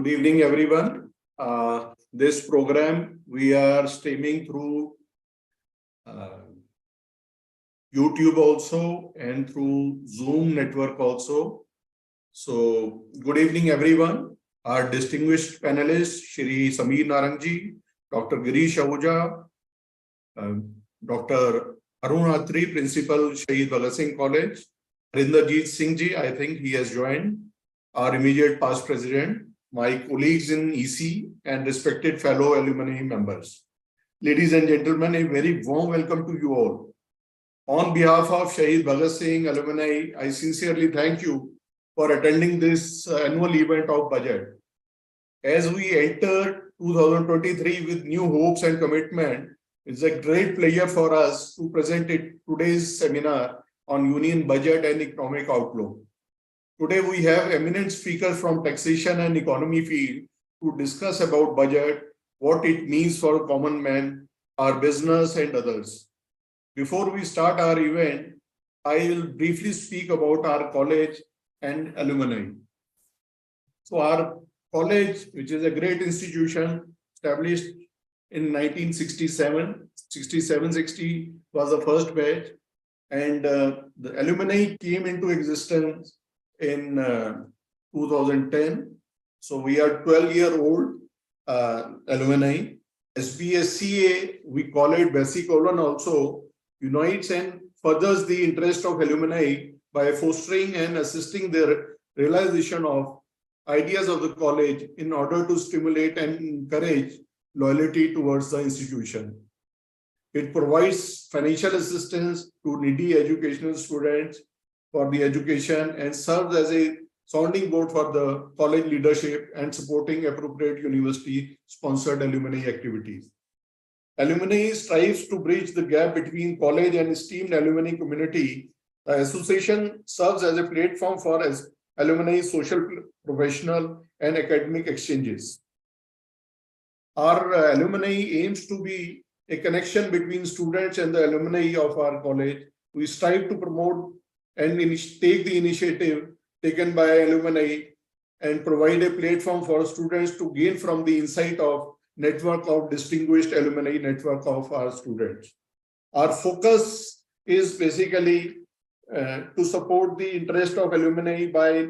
Good evening, everyone. This program we are streaming through YouTube also and through Zoom network also. So, good evening, everyone. Our distinguished panelists, Shri Sameer Narangji, Dr. Girisha, Dr. Arun Atri, Principal, Shahid Bhagat Singh College, Harinderjeet Singh Ji, I think he has joined, our immediate past president, my colleagues in EC and respected fellow alumni members. Ladies and gentlemen, a very warm welcome to you all. On behalf of Shahid Bhagat Singh alumni, I sincerely thank you for attending this annual event of budget. As we enter 2023 with new hopes and commitment, it's a great pleasure for us to present today's seminar on Union Budget and Economic Outlook. Today we have eminent speakers from taxation and economy field to discuss about budget, what it means for common man, our business and others. Before we start our event, I will briefly speak about our college and alumni. So our college, which is a great institution established in 1967, 60 was the first batch, and the alumni came into existence in 2010. So we are 12-year-old alumni. SBSCA, we call it Basic Colon also, unites and furthers the interest of alumni by fostering and assisting their realization of ideas of the college in order to stimulate and encourage loyalty towards the institution. It provides financial assistance to needy educational students for the education and serves as a sounding board for the college leadership and supporting appropriate university-sponsored alumni activities. Alumni strives to bridge the gap between college and esteemed alumni community. The association serves as a platform for alumni social, professional, and academic exchanges. Our alumni aims to be a connection between students and the alumni of our college. We strive to promote and take the initiative taken by alumni and provide a platform for students to gain from the insight of network of distinguished alumni network of our students. Our focus is basically to support the interest of alumni by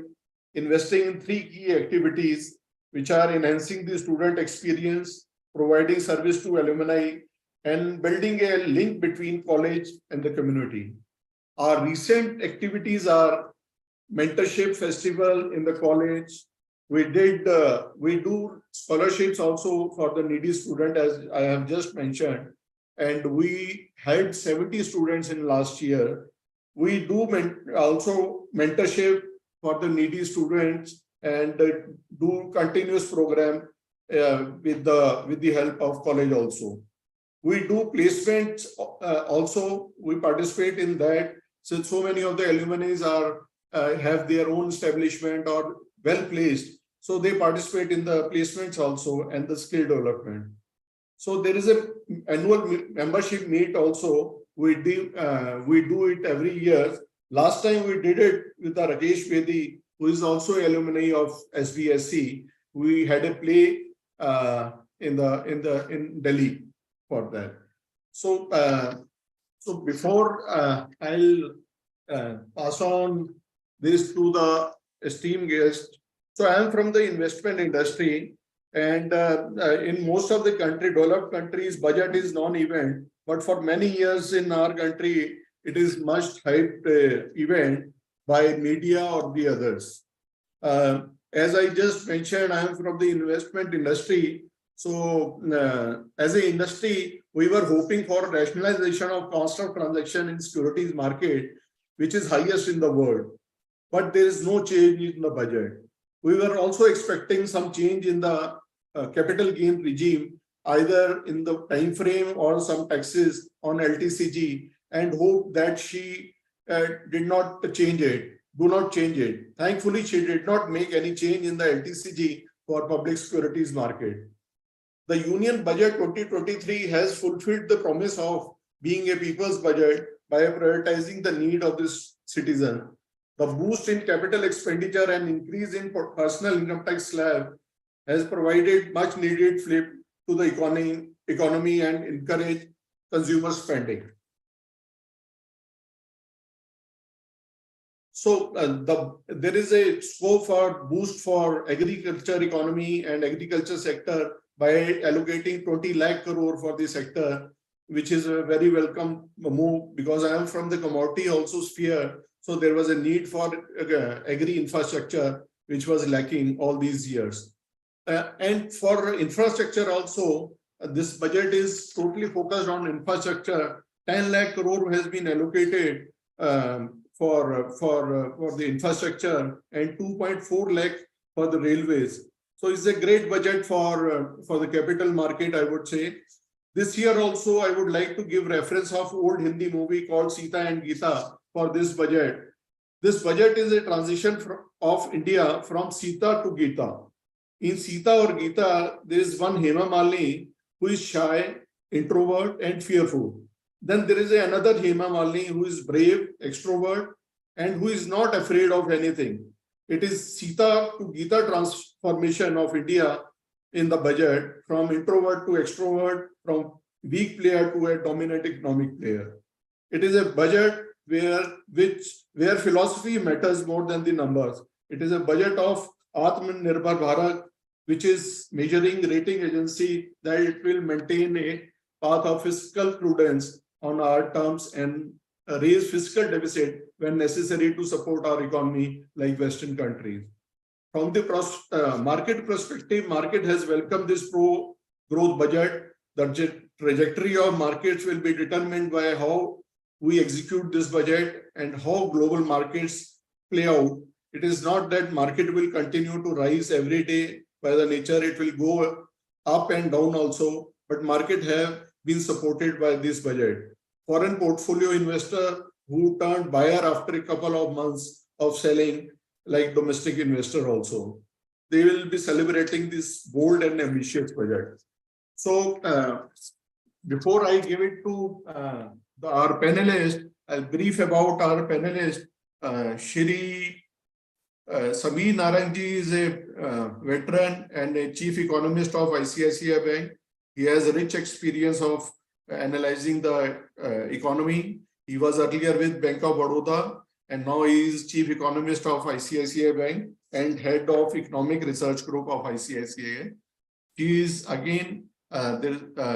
investing in 3 key activities, which are enhancing the student experience, providing service to alumni, and building a link between college and the community. Our recent activities are mentorship festival in the college. We do scholarships also for the needy student, as I have just mentioned, and we had 70 students in last year. We do also mentorship for the needy students and do continuous program with the help of college also. We do placements also. We participate in that. Since so many of the alumni have their own establishment or well placed, so they participate in the placements also and the skill development. So there is a annual membership meet also. We do it every year. Last time we did it with Rajesh Vedi, who is also alumni of SBSC. We had a play in Delhi for that. So before I'll pass on this to the esteemed guest. So I am from the investment industry, and in most of the developed countries, budget is non-event. But for many years in our country, it is much hyped event by media or the others. As I just mentioned, I am from the investment industry. So as an industry, we were hoping for rationalization of cost of transaction in securities market, which is highest in the world. But there is no change in the budget. We were also expecting some change in the capital gain regime, either in the time frame or some taxes on LTCG, and hope that she did not change it. Do not change it. Thankfully, she did not make any change in the LTCG for public securities market. The Union Budget 2023 has fulfilled the promise of being a people's budget by prioritizing the need of this citizen. The boost in capital expenditure and increase in personal income tax slab has provided much needed flip to the economy and encourage consumer spending. So there is a scope for boost for agriculture economy and agriculture sector by allocating 20 lakh crore for the sector, which is a very welcome move, because I am from the commodity also sphere. So there was a need for agri infrastructure, which was lacking all these years. And for infrastructure also, this budget is totally focused on infrastructure. 10 lakh crore has been allocated for the infrastructure and 2.4 lakh for the railways. So it's a great budget for the capital market, I would say. This year also, I would like to give reference of old Hindi movie called Sita and Geeta for this budget. This budget is a transition of India from Sita to Geeta. In Sita or Geeta, there is one Hema Malini who is shy, introvert, and fearful. Then there is another Hema Malini who is brave, extrovert, and who is not afraid of anything. It is Sita to Geeta transformation of India in the budget, from introvert to extrovert, from weak player to a dominant economic player. It is a budget where philosophy matters more than the numbers. It is a budget of Atmanirbhar Bharat, which is measuring rating agency that it will maintain a path of fiscal prudence on our terms and raise fiscal deficit when necessary to support our economy like Western countries. From the market perspective, market has welcomed this pro-growth budget. The trajectory of markets will be determined by how we execute this budget and how global markets play out. It is not that market will continue to rise every day. By the nature, it will go up and down also, but market have been supported by this budget. Foreign portfolio investor who turned buyer after a couple of months of selling, like domestic investor also, they will be celebrating this bold and ambitious budget. So before I give it to our panelist, I'll brief about our panelist. Shri Sameer Narangji is a veteran and a chief economist of ICICI Bank. He has a rich experience of analyzing the economy. He was earlier with Bank of Baroda, and now he is chief economist of ICICI Bank and head of economic research group of ICICI. He is again, Ms.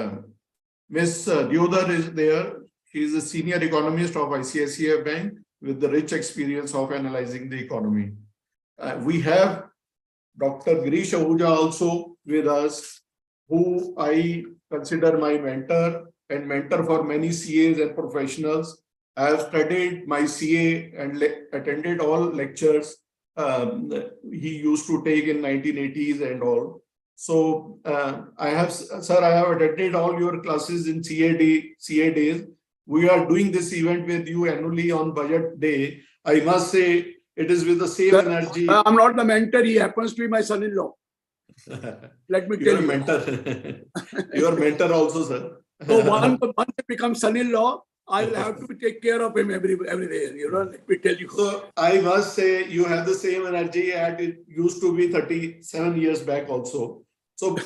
Diodar is there. She is a senior economist of ICICI Bank with the rich experience of analyzing the economy. We have Dr. Girisha also with us, who I consider my mentor and mentor for many CAs and professionals. I have studied my CA and attended all lectures he used to take in 1980s and all. So I have attended all your classes in CA days. We are doing this event with you annually on budget day. I must say it is with the same energy. I'm not the mentor. He happens to be my son-in-law. Let me tell you. Mentor. Your mentor also, sir. So once he becomes son-in-law, I will have to take care of him every day. You know, let me tell you. So I must say you have the same energy as it used to be 37 years back also. So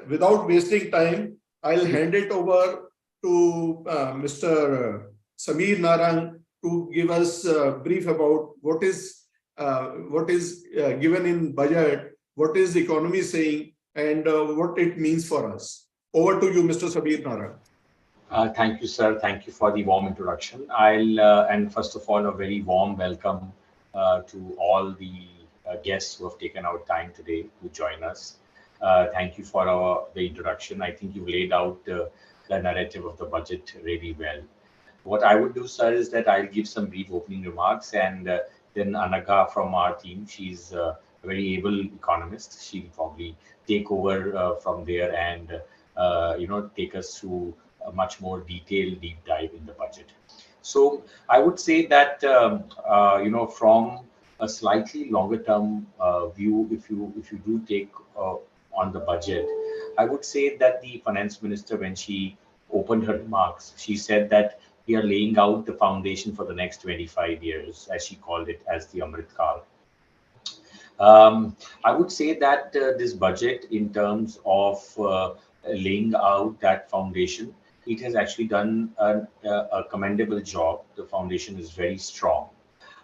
without wasting time, I'll hand it over to Mr. Sameer Narang to give us a brief about what is given in budget, what is the economy saying, and what it means for us. Over to you, Mr. Sameer Narang. Thank you, sir. Thank you for the warm introduction. And first of all, a very warm welcome to all the guests who have taken out time today to join us. Thank you for the introduction. I think you laid out the narrative of the budget really well. What I would do, sir, is that I'll give some brief opening remarks, and then Anagha from our team, she's a very able economist. She'll probably take over from there and take us through a much more detailed deep dive in the budget. So I would say that from a slightly longer term view, if you do take on the budget, I would say that the finance minister, when she opened her remarks, she said that we are laying out the foundation for the next 25 years, as she called it, as the Amrit Kal. I would say that this budget, in terms of laying out that foundation, it has actually done a commendable job. The foundation is very strong.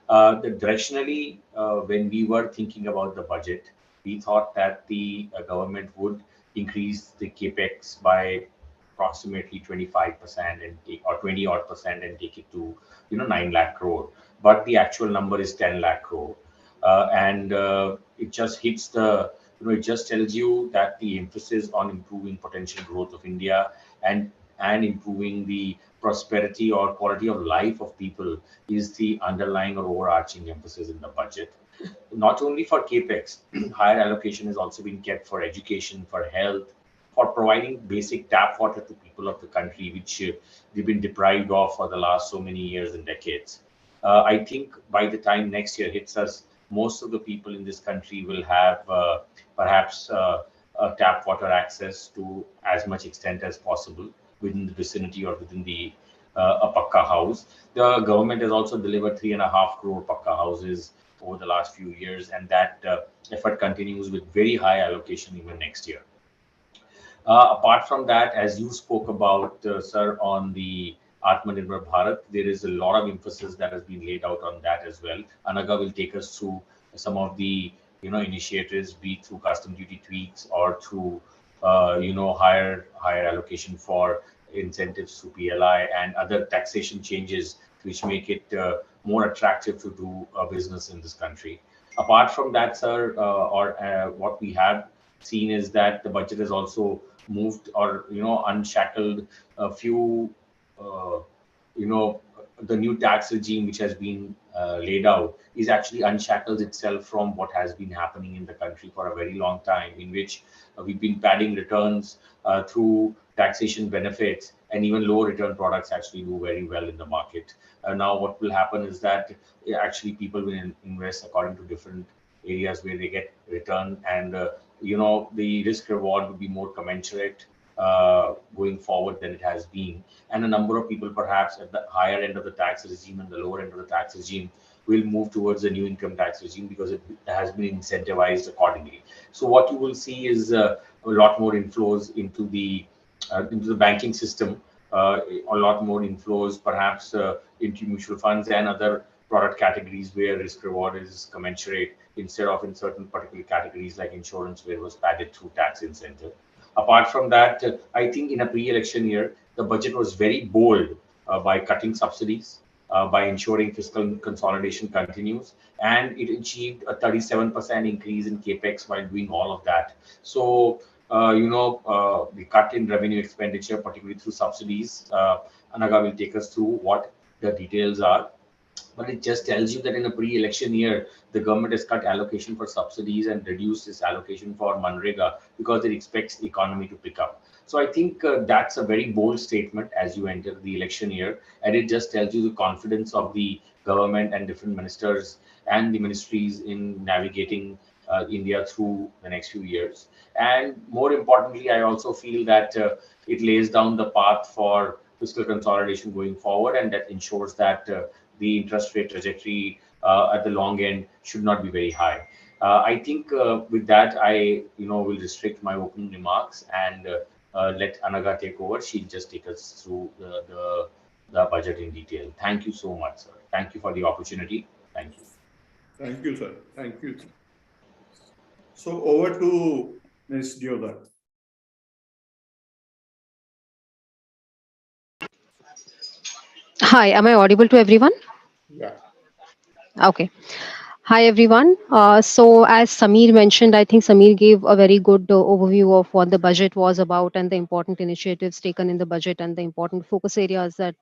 Directionally, when we were thinking about the budget, we thought that the government would increase the capex by approximately 25% and take, or 20 odd percent, and take it to 9 lakh crore. But the actual number is 10 lakh crore, and it just hits the it just tells you that the emphasis on improving potential growth of India and improving the prosperity or quality of life of people is the underlying or overarching emphasis in the budget. Not only for capex, higher allocation has also been kept for education, for health, for providing basic tap water to people of the country, which they've been deprived of for the last so many years and decades. I think by the time next year hits us, most of the people in this country will have perhaps tap water access to as much extent as possible within the vicinity or within the a pakka house. The government has also delivered 3.5 crore pakka houses over the last few years, and that effort continues with very high allocation even next year. Apart from that, as you spoke about, sir, on the Atmanirbhar Bharat, there is a lot of emphasis that has been laid out on that as well. Anaga will take us through some of the initiatives, be it through custom duty tweaks or through higher allocation for incentives through PLI and other taxation changes which make it more attractive to do business in this country. Apart from that, sir, what we have seen is that the budget has also moved or unshackled a few the new tax regime which has been laid out is actually unshackled itself from what has been happening in the country for a very long time, in which we've been padding returns through taxation benefits, and even low return products actually do very well in the market. Now what will happen is that actually people will invest according to different areas where they get return, and the risk reward will be more commensurate going forward than it has been. And a number of people perhaps at the higher end of the tax regime and the lower end of the tax regime will move towards the new income tax regime because it has been incentivized accordingly. So what you will see is a lot more inflows into the banking system, a lot more inflows perhaps into mutual funds and other product categories where risk reward is commensurate, instead of in certain particular categories like insurance where it was padded through tax incentive. Apart from that, I think in a pre-election year, the budget was very bold by cutting subsidies, by ensuring fiscal consolidation continues, and it achieved a 37% increase in capex while doing all of that. So, the cut in revenue expenditure, particularly through subsidies, Anaga will take us through what the details are. But it just tells you that in a pre-election year, the government has cut allocation for subsidies and reduced its allocation for Manrega because it expects the economy to pick up. So I think that's a very bold statement as you enter the election year, and it just tells you the confidence of the government and different ministers and the ministries in navigating India through the next few years. And more importantly, I also feel that it lays down the path for fiscal consolidation going forward, and that ensures that the interest rate trajectory at the long end should not be very high. I think with that, I will restrict my opening remarks and let Anaga take over. She'll just take us through the budget in detail. Thank you so much, sir. Thank you for the opportunity. Thank you. Thank you, sir. Thank you. So over to Ms. Deodar. Hi, am I audible to everyone? Yeah. Okay. Hi, everyone. So as Samir mentioned, I think Samir gave a very good overview of what the budget was about and the important initiatives taken in the budget and the important focus areas that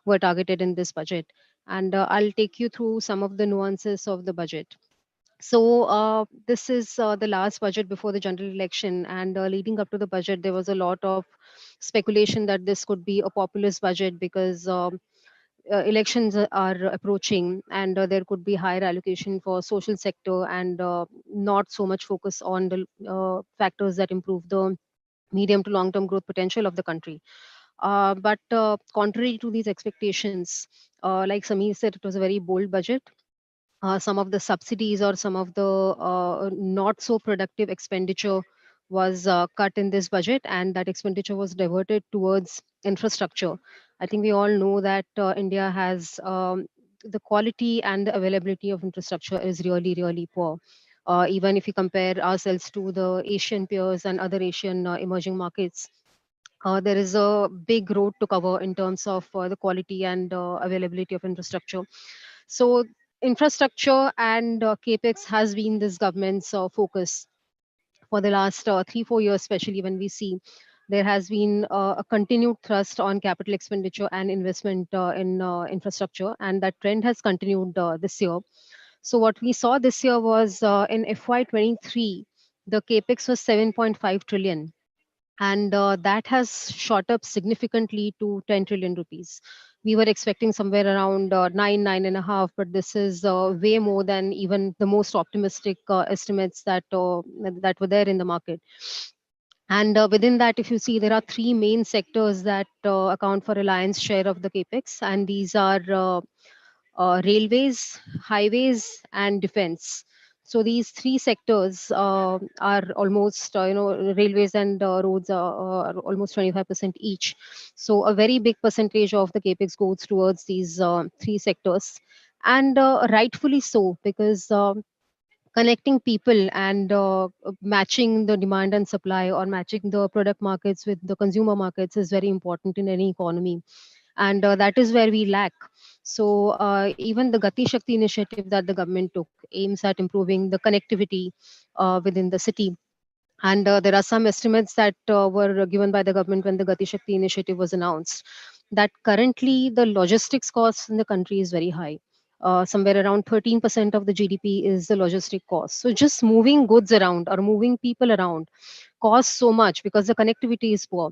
were targeted in this budget. And I'll take you through some of the nuances of the budget. So this is the last budget before the general election, and leading up to the budget, there was a lot of speculation that this could be a populist budget because elections are approaching, and there could be higher allocation for social sector and not so much focus on the factors that improve the medium to long term growth potential of the country. But contrary to these expectations, like Samir said, it was a very bold budget. some of the subsidies or some of the not so productive expenditure was cut in this budget, and that expenditure was diverted towards infrastructure. I think we all know that India has the quality and the availability of infrastructure is really, really poor. Even if we compare ourselves to the Asian peers and other Asian emerging markets, there is a big road to cover in terms of the quality and availability of infrastructure. So infrastructure and capex has been this government's focus for the last 3 4 years, especially when we see there has been a continued thrust on capital expenditure and investment in infrastructure, and that trend has continued this year. So what we saw this year was in FY23, the capex was 7.5 trillion, and that has shot up significantly to 10 trillion rupees. We were expecting somewhere around 9 and a half, but this is way more than even the most optimistic estimates that were there in the market. And within that, if you see, there are three main sectors that account for a lion's share of the capex, and these are railways, highways, and defense. So these three sectors are almost, railways and roads are almost 25% each. So a very big percentage of the capex goes towards these three sectors, and rightfully so, because connecting people and matching the demand and supply, or matching the product markets with the consumer markets, is very important in any economy, and that is where we lack. So even the Gati Shakti initiative that the government took aims at improving the connectivity within the city. And there are some estimates that were given by the government when the Gati Shakti initiative was announced, that currently the logistics costs in the country is very high. Somewhere around 13% of the GDP is the logistic cost. So just moving goods around or moving people around costs so much because the connectivity is poor,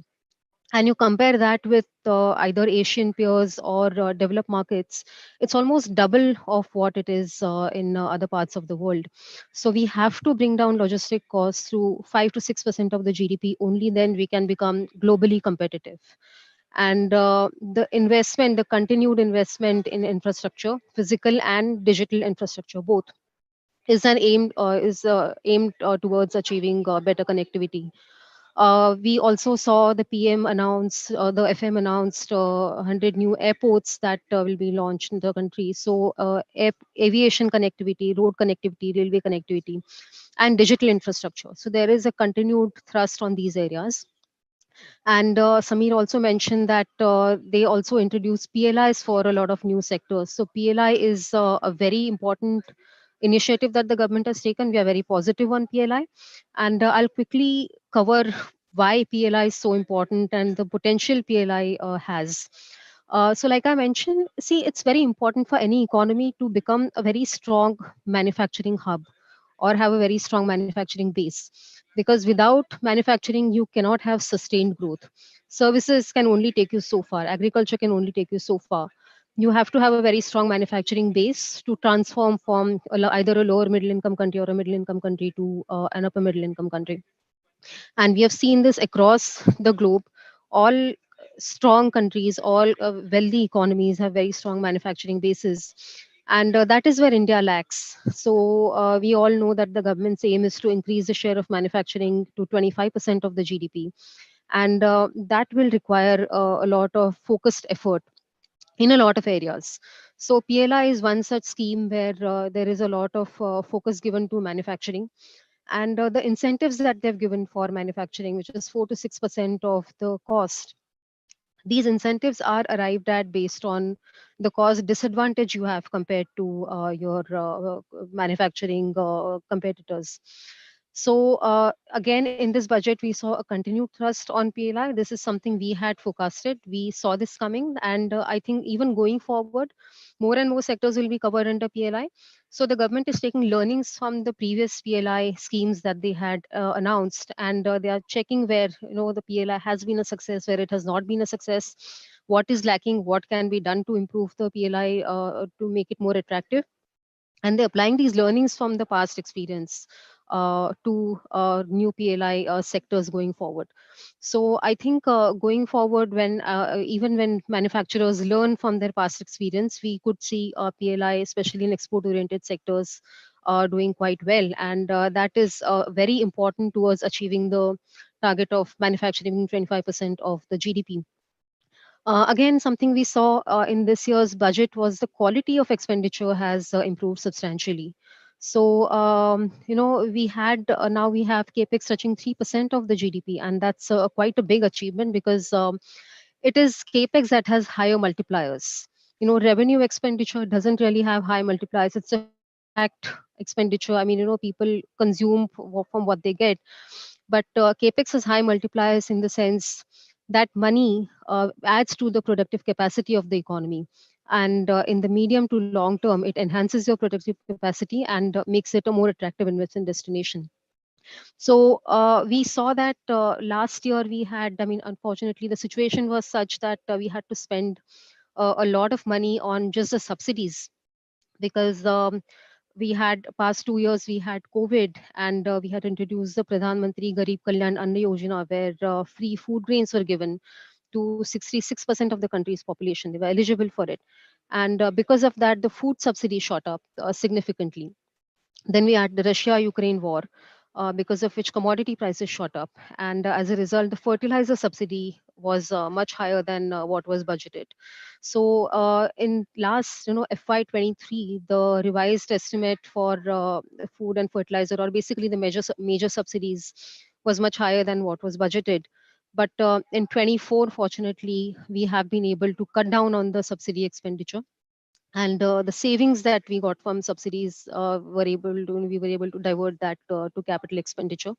and you compare that with either Asian peers or developed markets, it's almost double of what it is in other parts of the world. So we have to bring down logistic costs to 5 to 6% of the GDP. Only then we can become globally competitive. And the continued investment in infrastructure, physical and digital infrastructure, both, is aimed towards achieving better connectivity. We also saw the PM announce, the FM announced 100 new airports that will be launched in the country. So, aviation connectivity, road connectivity, railway connectivity, and digital infrastructure. So, there is a continued thrust on these areas. And Samir also mentioned that they also introduced PLIs for a lot of new sectors. So PLI is a very important initiative that the government has taken. We are very positive on PLI. And I'll quickly cover why PLI is so important and the potential PLI has. So like I mentioned, see, it's very important for any economy to become a very strong manufacturing hub or have a very strong manufacturing base, because without manufacturing you cannot have sustained growth. Services can only take you so far, agriculture can only take you so far. You have to have a very strong manufacturing base to transform from either a lower middle income country or a middle income country to an upper middle income country. And we have seen this across the globe. All strong countries, all wealthy economies have very strong manufacturing bases, and that is where India lacks. So we all know that the government's aim is to increase the share of manufacturing to 25% of the GDP, and that will require a lot of focused effort in a lot of areas. So PLI is one such scheme where there is a lot of focus given to manufacturing, and the incentives that they've given for manufacturing, which is 4 to 6% of the cost. These incentives are arrived at based on the cost disadvantage you have compared to your manufacturing competitors. So again, in this budget, we saw a continued thrust on PLI. This is something we had forecasted. We saw this coming, and I think even going forward, more and more sectors will be covered under PLI. So the government is taking learnings from the previous PLI schemes that they had announced, and they are checking where the PLI has been a success, where it has not been a success, what is lacking, what can be done to improve the PLI to make it more attractive, and they're applying these learnings from the past experience to new PLI sectors going forward. So I think going forward, when even when manufacturers learn from their past experience, we could see PLI, especially in export-oriented sectors, doing quite well, and that is very important towards achieving the target of manufacturing 25% of the GDP. Again, something we saw in this year's budget was the quality of expenditure has improved substantially. So, we had now we have capex touching 3% of the GDP, and that's quite a big achievement because it is capex that has higher multipliers. Revenue expenditure doesn't really have high multipliers. It's a fact expenditure. I mean, people consume from what they get, but capex has high multipliers in the sense that money adds to the productive capacity of the economy. And in the medium to long term, it enhances your productive capacity and makes it a more attractive investment destination. So we saw that last year we had, I mean, unfortunately, the situation was such that we had to spend a lot of money on just the subsidies because we had past 2 years we had COVID, and we had introduced the Pradhan Mantri Garib Kalyan Anna Yojana, where free food grains were given to 66% of the country's population. They were eligible for it. And because of that, the food subsidy shot up significantly. Then we had the Russia-Ukraine war, because of which commodity prices shot up, and as a result, the fertilizer subsidy was much higher than what was budgeted. So, in last, FY23, the revised estimate for food and fertilizer, or basically the major subsidies, was much higher than what was budgeted. But in 24, fortunately, we have been able to cut down on the subsidy expenditure, and the savings that we got from subsidies we were able to divert that to capital expenditure.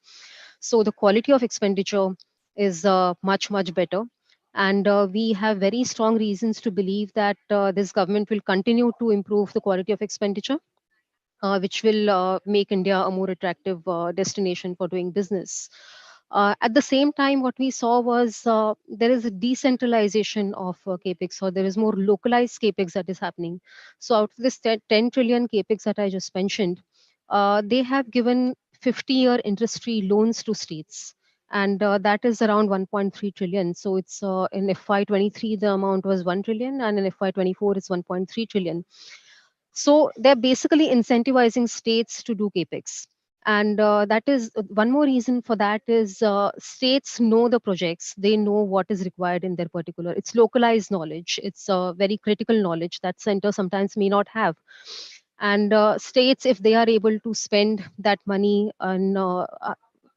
So the quality of expenditure is much better, and we have very strong reasons to believe that this government will continue to improve the quality of expenditure, which will make India a more attractive destination for doing business. At the same time, what we saw was there is a decentralization of capex, or there is more localized capex that is happening. So, out of this 10 trillion capex that I just mentioned, they have given 50-year interest-free loans to states, and that is around 1.3 trillion. So, it's in FY23 the amount was 1 trillion, and in FY24 it's 1.3 trillion. So they're basically incentivizing states to do capex. And that is one more reason for that is states know the projects, they know what is required in their particular. It's localized knowledge. It's very critical knowledge that center sometimes may not have. And states, if they are able to spend that money on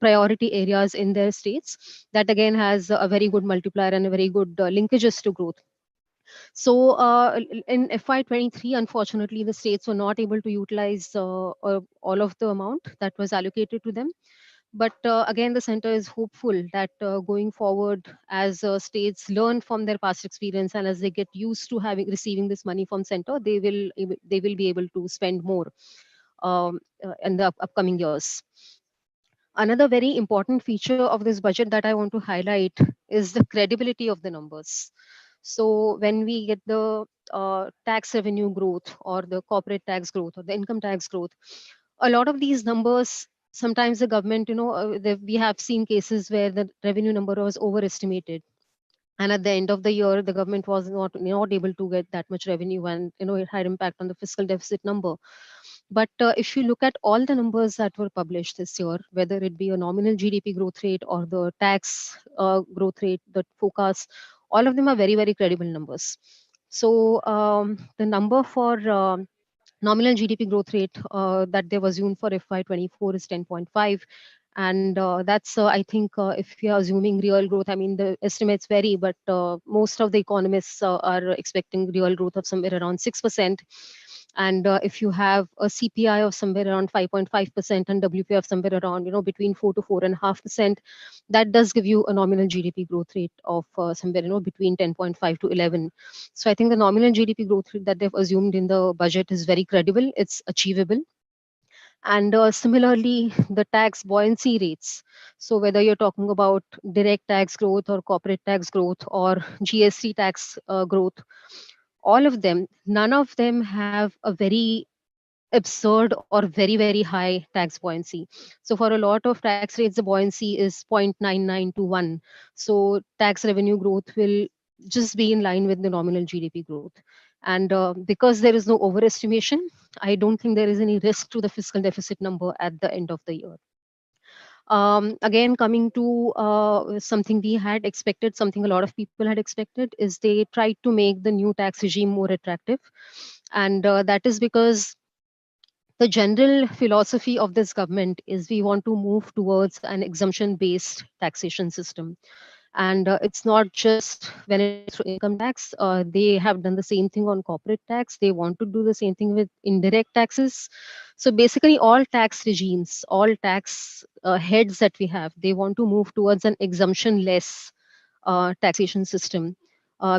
priority areas in their states, that again has a very good multiplier and a very good linkages to growth. So in FY23, unfortunately, the states were not able to utilize all of the amount that was allocated to them. But again, the center is hopeful that going forward, as states learn from their past experience and as they get used to receiving this money from center, they will be able to spend more in the upcoming years. Another very important feature of this budget that I want to highlight is the credibility of the numbers. So when we get the tax revenue growth, or the corporate tax growth, or the income tax growth, a lot of these numbers, sometimes the government, we have seen cases where the revenue number was overestimated. And at the end of the year, the government was not able to get that much revenue, and it had impact on the fiscal deficit number. But if you look at all the numbers that were published this year, whether it be a nominal GDP growth rate or the tax growth rate, the forecast, all of them are very credible numbers. So the number for nominal GDP growth rate that they've assumed for FY24 is 10.5. And that's, I think, if you're assuming real growth, I mean, the estimates vary, but most of the economists are expecting real growth of somewhere around 6%. And if you have a CPI of somewhere around 5.5% and WPI of somewhere around, between 4 to 4.5%, that does give you a nominal GDP growth rate of somewhere, between 10.5 to 11. So I think the nominal GDP growth rate that they've assumed in the budget is very credible. It's achievable. And similarly, the tax buoyancy rates. So whether you're talking about direct tax growth or corporate tax growth or GST tax growth, all of them, none of them have a very absurd or very, very high tax buoyancy. So for a lot of tax rates, the buoyancy is 0.99 to 1. So tax revenue growth will just be in line with the nominal GDP growth. And because there is no overestimation, I don't think there is any risk to the fiscal deficit number at the end of the year. Again, coming to something we had expected, something a lot of people had expected, is they tried to make the new tax regime more attractive. And that is because the general philosophy of this government is we want to move towards an exemption based taxation system. And it's not just when it comes to income tax, they have done the same thing on corporate tax. They want to do the same thing with indirect taxes. So basically all tax regimes, all tax heads that we have, they want to move towards an exemption less taxation system,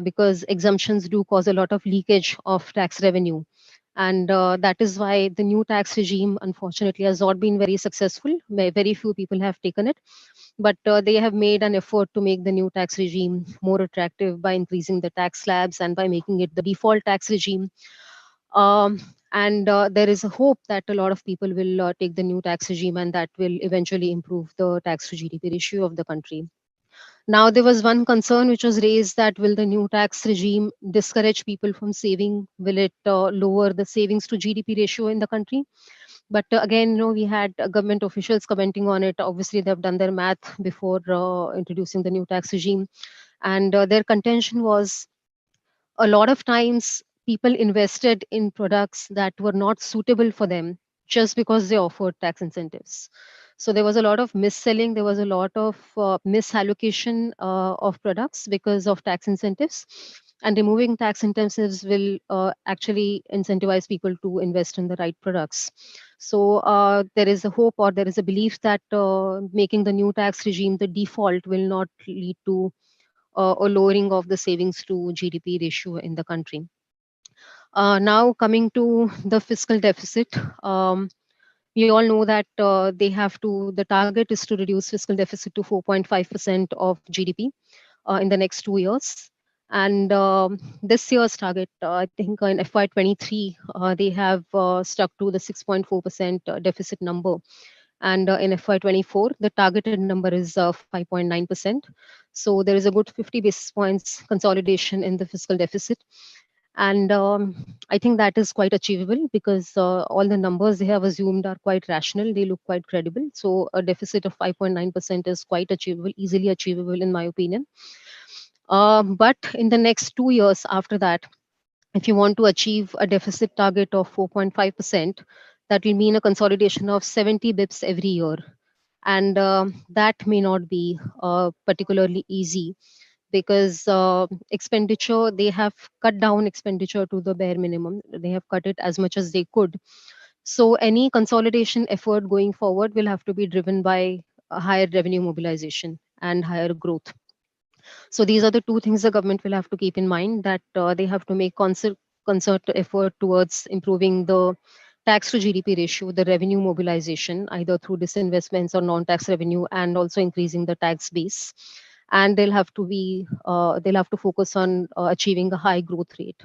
because exemptions do cause a lot of leakage of tax revenue. And that is why the new tax regime, unfortunately, has not been very successful. Very few people have taken it, but they have made an effort to make the new tax regime more attractive by increasing the tax slabs and by making it the default tax regime. And there is a hope that a lot of people will take the new tax regime, and that will eventually improve the tax to GDP ratio of the country. Now, there was one concern which was raised, that will the new tax regime discourage people from saving? Will it lower the savings to GDP ratio in the country? But again, we had government officials commenting on it. Obviously, they've done their math before introducing the new tax regime. And their contention was, a lot of times people invested in products that were not suitable for them just because they offered tax incentives. So there was a lot of mis-selling, there was a lot of misallocation of products because of tax incentives. And removing tax incentives will actually incentivize people to invest in the right products. So there is a hope, or there is a belief, that making the new tax regime the default will not lead to a lowering of the savings to GDP ratio in the country. Now, coming to the fiscal deficit, we all know that the target is to reduce fiscal deficit to 4.5% of GDP in the next 2 years. And this year's target, I think in FY23, they have stuck to the 6.4% deficit number. And in FY24, the targeted number is 5.9%. So there is a good 50 basis points consolidation in the fiscal deficit. And I think that is quite achievable, because all the numbers they have assumed are quite rational. They look quite credible. So a deficit of 5.9% is quite achievable, easily achievable in my opinion. But in the next 2 years after that, if you want to achieve a deficit target of 4.5%, that will mean a consolidation of 70 bips every year. And that may not be particularly easy, because expenditure, they have cut down expenditure to the bare minimum. They have cut it as much as they could. So any consolidation effort going forward will have to be driven by a higher revenue mobilization and higher growth. So these are the two things the government will have to keep in mind, that they have to make concerted effort towards improving the tax to GDP ratio, the revenue mobilization, either through disinvestments or non-tax revenue, and also increasing the tax base. And they'll have to focus on achieving a high growth rate.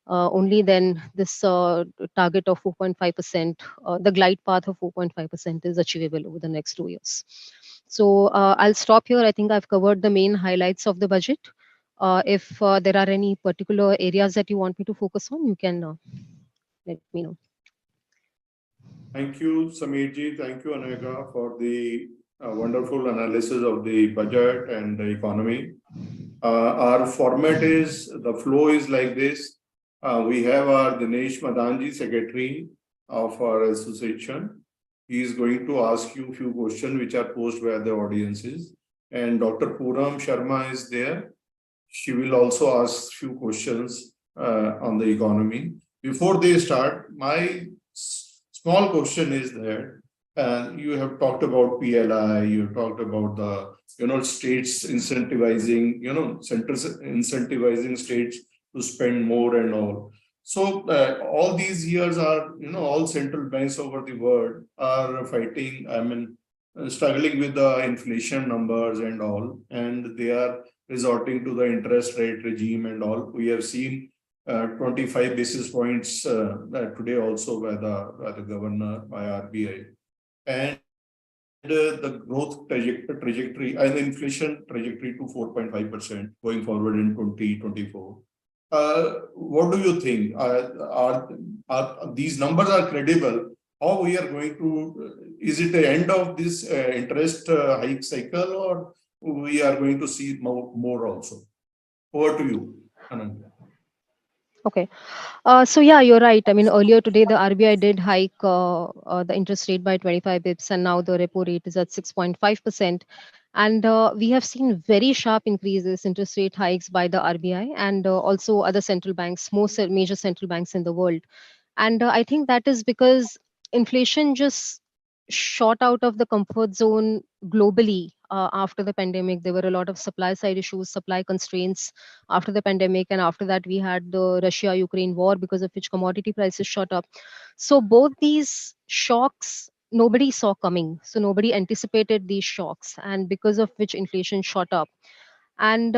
Only then this target of 4.5%, the glide path of 4.5% is achievable over the next 2 years. So I'll stop here. I think I've covered the main highlights of the budget. If there are any particular areas that you want me to focus on, you can let me know. Thank you, Sameerji. Thank you, Anega, for the wonderful analysis of the budget and the economy. Our format is, the flow is like this. We have our Dinesh Madanji, secretary of our association. He is going to ask you a few questions which are posed by the audiences. And Dr. Puram Sharma is there. She will also ask few questions on the economy. Before they start, my small question is that you have talked about PLI, you talked about the states incentivizing, centers incentivizing states to spend more and all. So all these years are, all central banks over the world are fighting, struggling with the inflation numbers and all, and they are resorting to the interest rate regime and all. We have seen 25 basis points today also by the governor, by RBI, and the growth trajectory and the inflation trajectory to 4.5% going forward in 2024. What do you think? Are these numbers are credible? How we are going to? Is it the end of this interest hike cycle, or we are going to see more also? Over to you, Anand. Okay. So yeah, you're right. I mean, earlier today, the RBI did hike the interest rate by 25 bips, and now the repo rate is at 6.5%. And we have seen very sharp increases, interest rate hikes by the RBI and also other central banks, most major central banks in the world. And I think that is because inflation just shot out of the comfort zone globally after the pandemic. There were a lot of supply side issues, supply constraints after the pandemic. And after that, we had the Russia Ukraine war, because of which commodity prices shot up. So, both these shocks, nobody saw coming. So, nobody anticipated these shocks, and because of which inflation shot up. And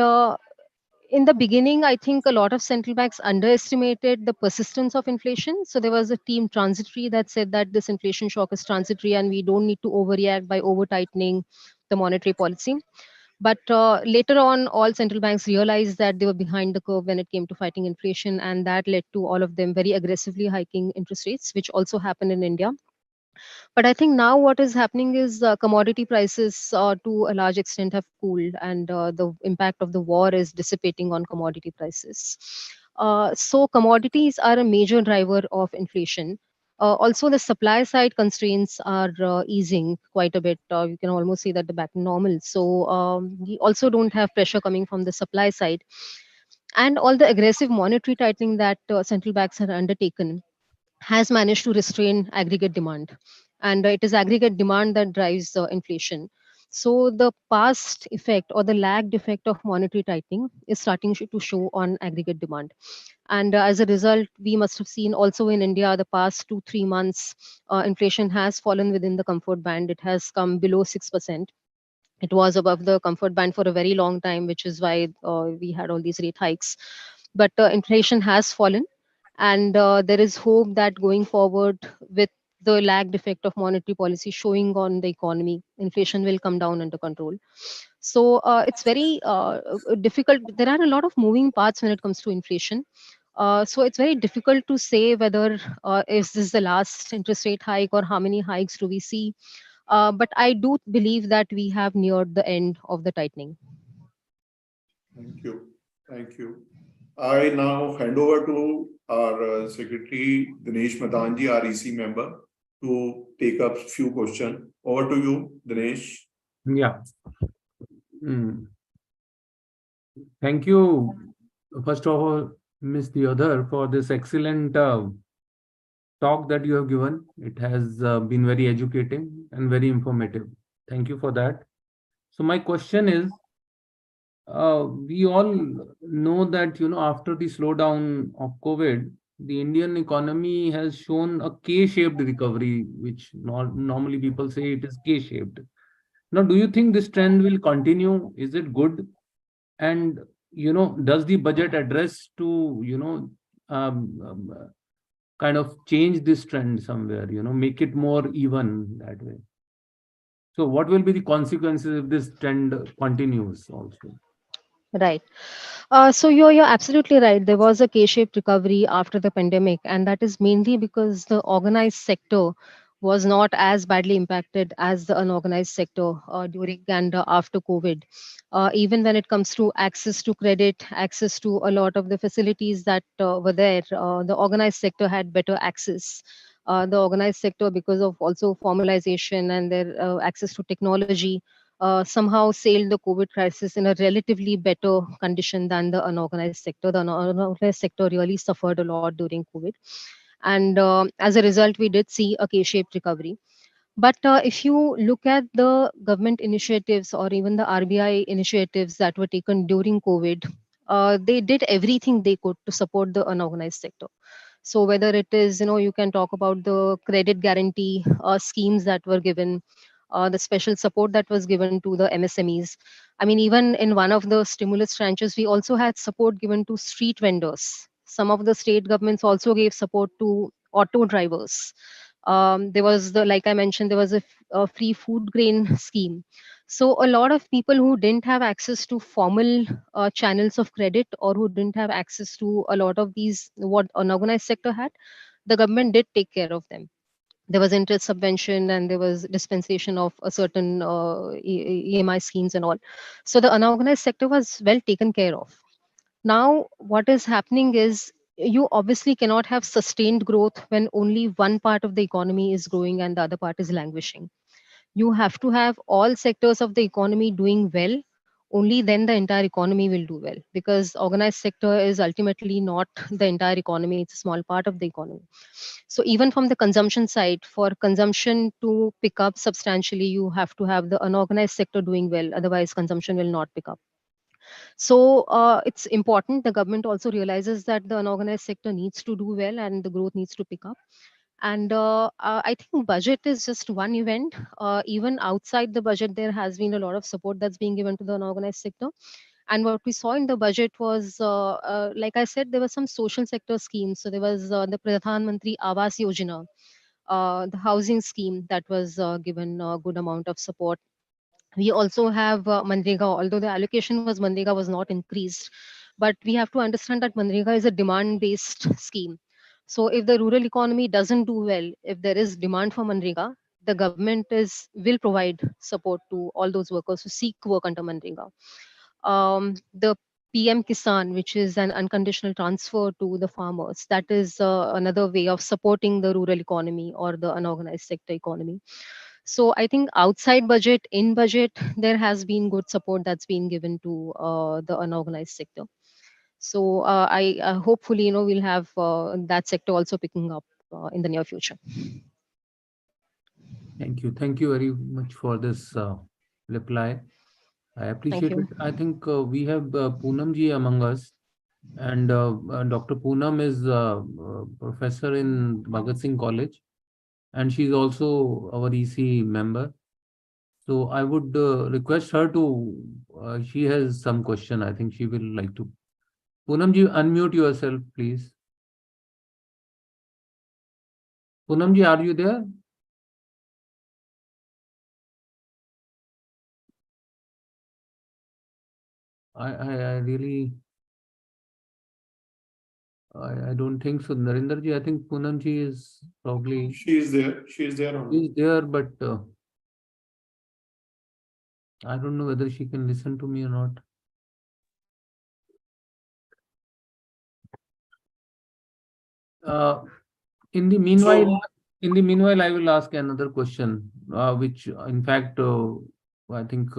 in the beginning, I think a lot of central banks underestimated the persistence of inflation. So there was a team transitory that said that this inflation shock is transitory and we don't need to overreact by over tightening the monetary policy. But later on, all central banks realized that they were behind the curve when it came to fighting inflation, and that led to all of them very aggressively hiking interest rates, which also happened in India. But I think now what is happening is commodity prices to a large extent have cooled, and the impact of the war is dissipating on commodity prices. So commodities are a major driver of inflation. Also, the supply side constraints are easing quite a bit. You can almost say that they're back to normal. So we also don't have pressure coming from the supply side, and all the aggressive monetary tightening that central banks have undertaken has managed to restrain aggregate demand, and it is aggregate demand that drives inflation. So the past effect or the lagged effect of monetary tightening is starting to show on aggregate demand. And as a result, we must have seen also in India the past 2-3 months, inflation has fallen within the comfort band. It has come below 6%. It was above the comfort band for a very long time, which is why we had all these rate hikes. But inflation has fallen, and there is hope that going forward, with the lagged effect of monetary policy showing on the economy, inflation will come down under control. So it's very difficult. There are a lot of moving parts when it comes to inflation. So it's very difficult to say whether is this the last interest rate hike or how many hikes do we see. But I do believe that we have neared the end of the tightening. Thank you. Thank you. I now hand over to our Secretary Dinesh Madanji, our EC member, to take up a few questions. Over to you, Dinesh. Yeah. Thank you, first of all, Ms. Theodore, for this excellent talk that you have given. It has been very educating and very informative. Thank you for that. So my question is, we all know that, after the slowdown of COVID, the Indian economy has shown a K-shaped recovery, which normally people say it is K-shaped. Now, do you think this trend will continue? Is it good? And, does the budget address to, kind of change this trend somewhere, make it more even that way? So what will be the consequences if this trend continues also? Right. So you're absolutely right. There was a K-shaped recovery after the pandemic, and that is mainly because the organized sector was not as badly impacted as the unorganized sector during and after COVID. Even when it comes to access to credit, access to a lot of the facilities that were there, the organized sector had better access. The organized sector, because of also formalization and their access to technology, somehow sailed the COVID crisis in a relatively better condition than the unorganized sector. The unorganized sector really suffered a lot during COVID. And as a result, we did see a K-shaped recovery. But if you look at the government initiatives or even the RBI initiatives that were taken during COVID, they did everything they could to support the unorganized sector. So whether it is, you can talk about the credit guarantee schemes that were given, the special support that was given to the MSMEs. I mean, even in one of the stimulus tranches, we also had support given to street vendors. Some of the state governments also gave support to auto drivers. There was like I mentioned, there was a free food grain scheme. So a lot of people who didn't have access to formal channels of credit, or who didn't have access to a lot of these what unorganized sector had, the government did take care of them. There was interest subvention, and there was dispensation of a certain EMI schemes and all. So the unorganized sector was well taken care of. Now, what is happening is, you obviously cannot have sustained growth when only one part of the economy is growing and the other part is languishing. You have to have all sectors of the economy doing well. Only then the entire economy will do well, because organized sector is ultimately not the entire economy, it's a small part of the economy. So even from the consumption side, for consumption to pick up substantially, you have to have the unorganized sector doing well, otherwise consumption will not pick up. So it's important. The government also realizes that the unorganized sector needs to do well and the growth needs to pick up. And I think budget is just one event. Even outside the budget, there has been a lot of support that's being given to the unorganized sector. And what we saw in the budget was, like I said, there were some social sector schemes. So there was the Pradhan Mantri Awas Yojana, the housing scheme that was given a good amount of support. We also have Manrega, although the allocation was Manrega was not increased, but we have to understand that Manrega is a demand-based scheme. So if the rural economy doesn't do well, if there is demand for Manrega, the government will provide support to all those workers who seek work under Manrega. The PM Kisan, which is an unconditional transfer to the farmers, that is another way of supporting the rural economy or the unorganized sector economy. So I think outside budget, in budget, there has been good support that's been given to the unorganized sector. So I hopefully, we'll have that sector also picking up in the near future. Thank you. Thank you very much for this reply. I appreciate you. it. I think we have Poonam ji among us, and Dr. Poonam is a professor in Bhagat Singh College, and she's also our EC member. So I would request her to, she has some question. I think she will like to. Poonam ji, unmute yourself, please. Poonam ji, are you there? I really, I don't think so. Narendra ji, I think Poonam ji is probably. She is there. She is there. She's there, but I don't know whether she can listen to me or not. In the meanwhile, I will ask another question, which in fact, I think,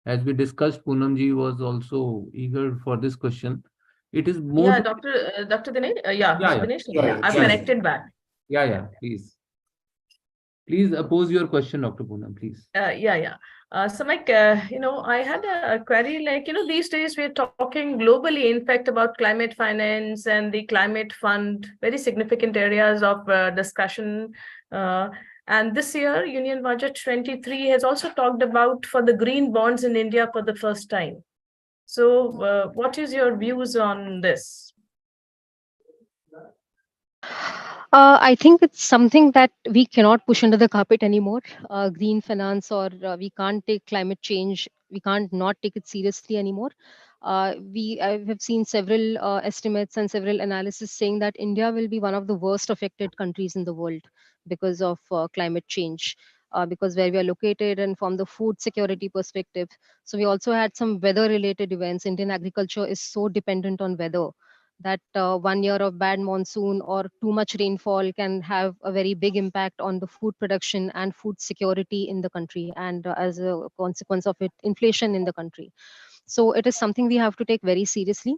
as we discussed, Poonam ji was also eager for this question. It is more. Yeah, Dr. Dinesh. Yeah, Dinesh. Yeah, I've yeah. connected back. Yeah, please. Please pose your question, Dr. Poonam, please. So Mike, I had a query, like, these days we're talking globally, in fact, about climate finance and the climate fund, very significant areas of discussion. And this year, Union Budget 23 has also talked about for the green bonds in India for the first time. So what is your views on this? I think it's something that we cannot push under the carpet anymore. Green finance, or we can't take climate change, we can't not take it seriously anymore. I have seen several estimates and several analysis saying that India will be one of the worst affected countries in the world because of climate change. Because where we are located and from the food security perspective. So we also had some weather related events. Indian agriculture is so dependent on weather that 1 year of bad monsoon or too much rainfall can have a very big impact on the food production and food security in the country, and as a consequence of it, inflation in the country. So it is something we have to take very seriously.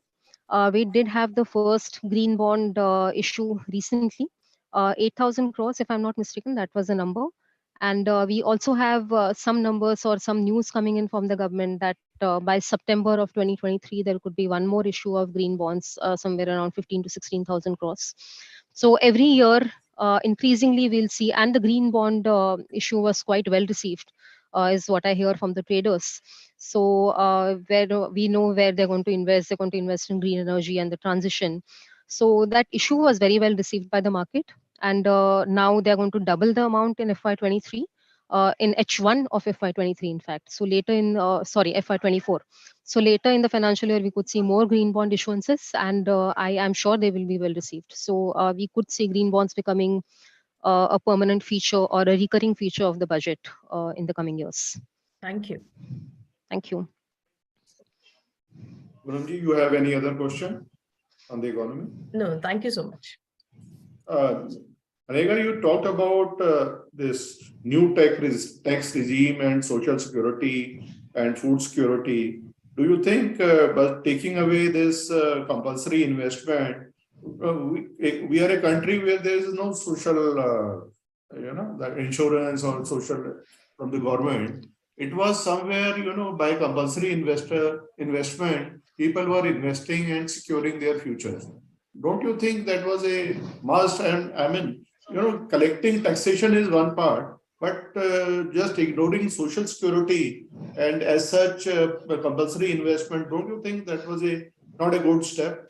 We did have the first green bond issue recently, 8,000 crores, if I'm not mistaken, that was the number. And we also have some numbers or some news coming in from the government that by September of 2023, there could be one more issue of green bonds, somewhere around 15 to 16,000 crores. So every year, increasingly, we'll see, and the green bond issue was quite well received. is what I hear from the traders. So where we know where they're going to invest in green energy and the transition. So that issue was very well received by the market, and now they're going to double the amount in FY23, in H1 of FY23, in fact. So later in FY24. So later in the financial year, we could see more green bond issuances, and I am sure they will be well received. So we could see green bonds becoming a permanent feature or a recurring feature of the budget in the coming years. Thank you. Thank you. Gurunji, you have any other question on the economy? No, thank you so much. Anega, you talked about this new tax regime and social security and food security. Do you think by taking away this compulsory investment, we are a country where there is no social, that insurance or social from the government? It was somewhere, by compulsory investment, people were investing and securing their futures. Don't you think that was a must? And I mean, collecting taxation is one part, but just ignoring social security and as such compulsory investment, don't you think that was not a good step?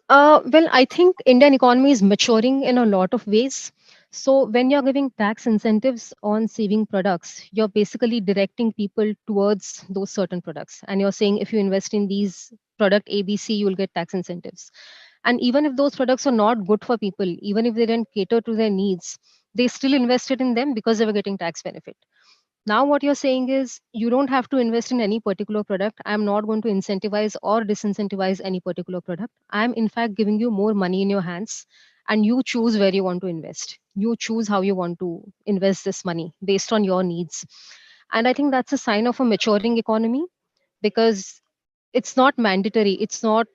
Well, I think Indian economy is maturing in a lot of ways. So when you're giving tax incentives on saving products, you're basically directing people towards those certain products. And you're saying if you invest in these product ABC, you'll get tax incentives. And even if those products are not good for people, even if they didn't cater to their needs, they still invested in them because they were getting tax benefit. Now, what you're saying is you don't have to invest in any particular product. I'm not going to incentivize or disincentivize any particular product. I'm, in fact, giving you more money in your hands, and you choose where you want to invest. You choose how you want to invest this money based on your needs. And I think that's a sign of a maturing economy, because it's not mandatory. It's not,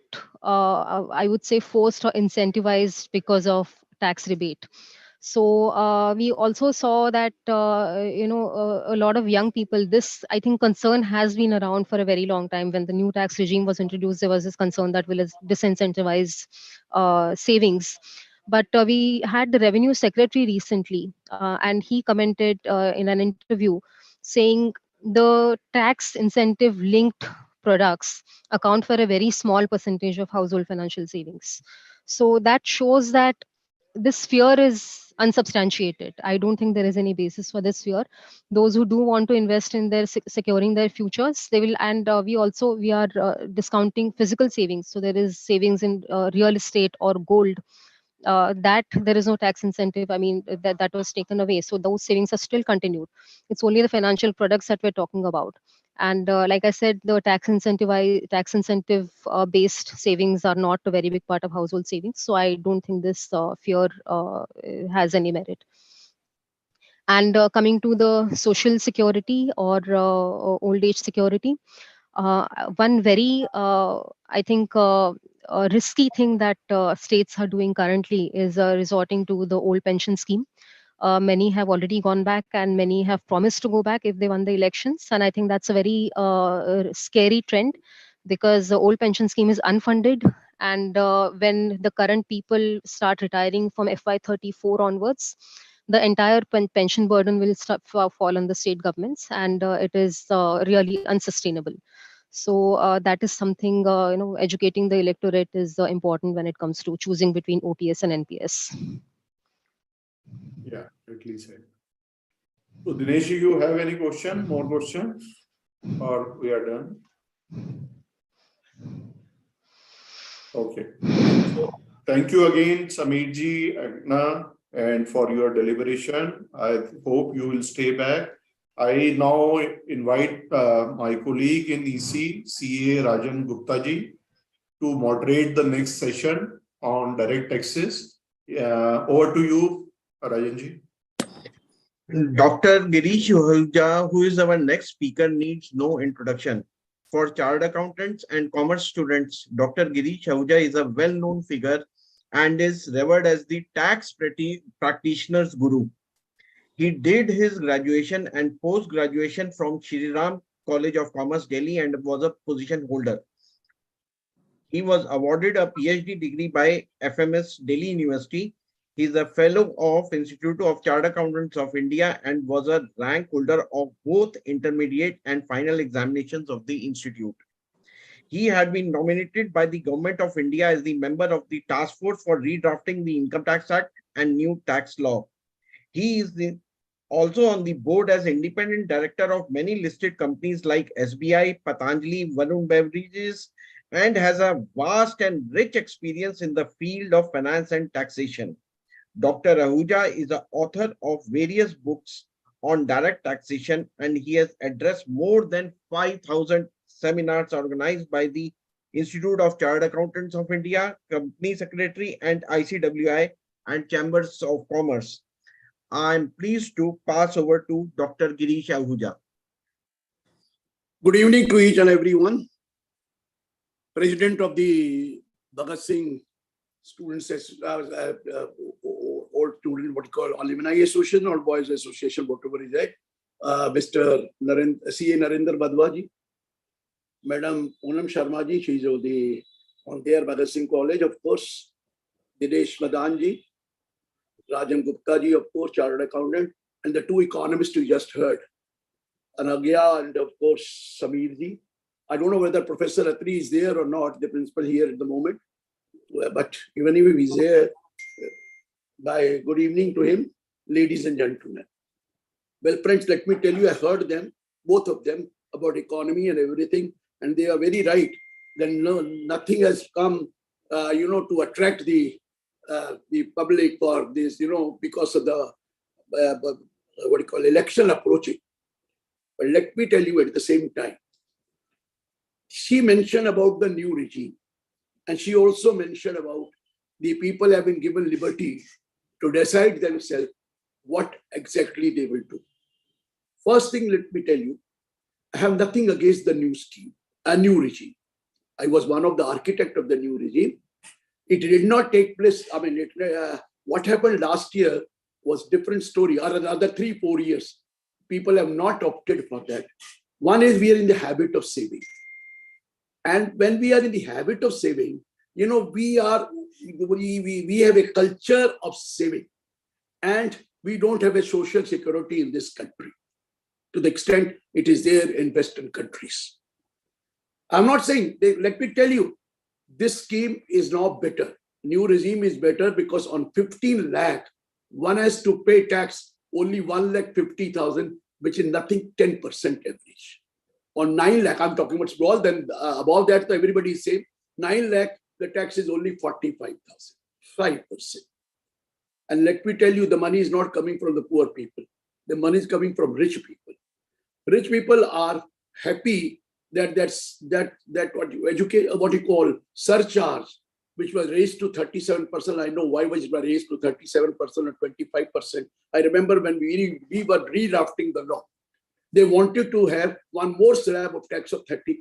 I would say, forced or incentivized because of tax rebate. So we also saw that a lot of young people. This, I think, concern has been around for a very long time. When the new tax regime was introduced, there was this concern that will disincentivize savings. But we had the revenue secretary recently, and he commented in an interview saying the tax incentive linked products account for a very small percentage of household financial savings. So that shows that this fear is unsubstantiated. I don't think there is any basis for this fear. Those who do want to invest in their securing their futures, they will. And we are discounting physical savings. So there is savings in real estate or gold. That there is no tax incentive. I mean, that was taken away. So those savings are still continued. It's only the financial products that we're talking about. And like I said, the tax incentive based savings are not a very big part of household savings. So I don't think this fear has any merit. And coming to the social security or old age security, one very, I think, risky thing that states are doing currently is resorting to the old pension scheme. Many have already gone back, and many have promised to go back if they won the elections. And I think that's a very scary trend, because the old pension scheme is unfunded. And when the current people start retiring from FY34 onwards, the entire pension burden will fall on the state governments, and it is really unsustainable. So that is something, educating the electorate is important when it comes to choosing between OPS and NPS. Yeah, correctly said. So Dinesh, you have any more questions, or we are done? Okay. So thank you again, Sameer ji, Agna, and for your deliberation. I hope you will stay back. I now invite my colleague in EC, CA Rajan Gupta ji, to moderate the next session on direct taxes. Over to you, Rajan ji. Dr. Girish Ahuja, who is our next speaker, needs no introduction. For chartered accountants and commerce students, Dr. Girish Ahuja is a well-known figure and is revered as the tax practitioner's guru. He did his graduation and post-graduation from Shri Ram College of Commerce, Delhi, and was a position holder. He was awarded a PhD degree by FMS Delhi University. He is a fellow of Institute of Chartered Accountants of India and was a rank holder of both intermediate and final examinations of the institute. He had been nominated by the Government of India as the member of the task force for redrafting the Income Tax Act and new tax law. He is also on the board as independent director of many listed companies like SBI, Patanjali, Varun Beverages, and has a vast and rich experience in the field of finance and taxation. Dr. Ahuja is the author of various books on direct taxation, and he has addressed more than 5,000 seminars organized by the Institute of Chartered Accountants of India, Company Secretary, and ICWI and Chambers of Commerce. I am pleased to pass over to Dr. Girisha Ahuja. Good evening to each and everyone. President of the Bhagat Singh Students, old student, what you call Alumni Association or Boys Association, whatever is that. Mr. C.A. Narendra Badwaji, Madam Poonam Sharma ji, she's on their Bhagat Singh College, of course. Dinesh Madan ji, Rajan Gupta ji, of course, chartered accountant, and the two economists you just heard, Anagya and of course Sameer ji. I don't know whether Professor Atri is there or not, the principal here at the moment, but even if he's there, by good evening to him, ladies and gentlemen. Well, friends, let me tell you, I heard them, both of them, about economy and everything, and they are very right. Then nothing has come, to attract the public for this, because of the election approaching. But let me tell you at the same time, she mentioned about the new regime, and she also mentioned about the people have been given liberty to decide themselves what exactly they will do. First thing, let me tell you, I have nothing against the new scheme, a new regime. I was one of the architects of the new regime. It did not take place. I mean, what happened last year was different story, or another 3-4 years. People have not opted for that. One is we are in the habit of saving. And when we are in the habit of saving, we have a culture of saving, and we don't have a social security in this country to the extent it is there in Western countries. I'm not saying, let me tell you, this scheme is now better. New regime is better because on 15 lakh, one has to pay tax only 1,50,000, which is nothing, 10% average. On 9 lakh, I'm talking about small, then above that, everybody is same. 9 lakh, the tax is only 45,000, 5%. And let me tell you, the money is not coming from the poor people. The money is coming from rich people. Rich people are happy that what you call surcharge, which was raised to 37%. I know why was it raised to 37% or 25%. I remember when we were redrafting the law, they wanted to have one more slab of tax of 35%.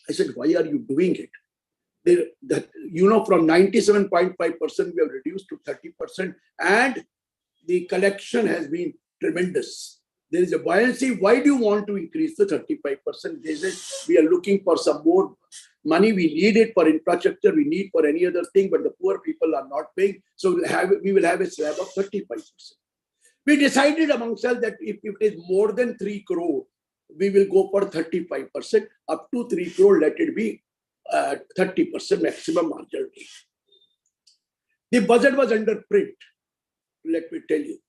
I said, why are you doing it? From 97.5%, we have reduced to 30%, and the collection has been tremendous. There is a buoyancy. Why do you want to increase the 35%? They said, we are looking for some more money. We need it for infrastructure. We need for any other thing, but the poor people are not paying. So we will have a slab of 35%. We decided among ourselves that if it is more than 3 crore, we will go for 35%. Up to 3 crore, let it be 30% maximum marginal rate. The budget was under print, let me tell you.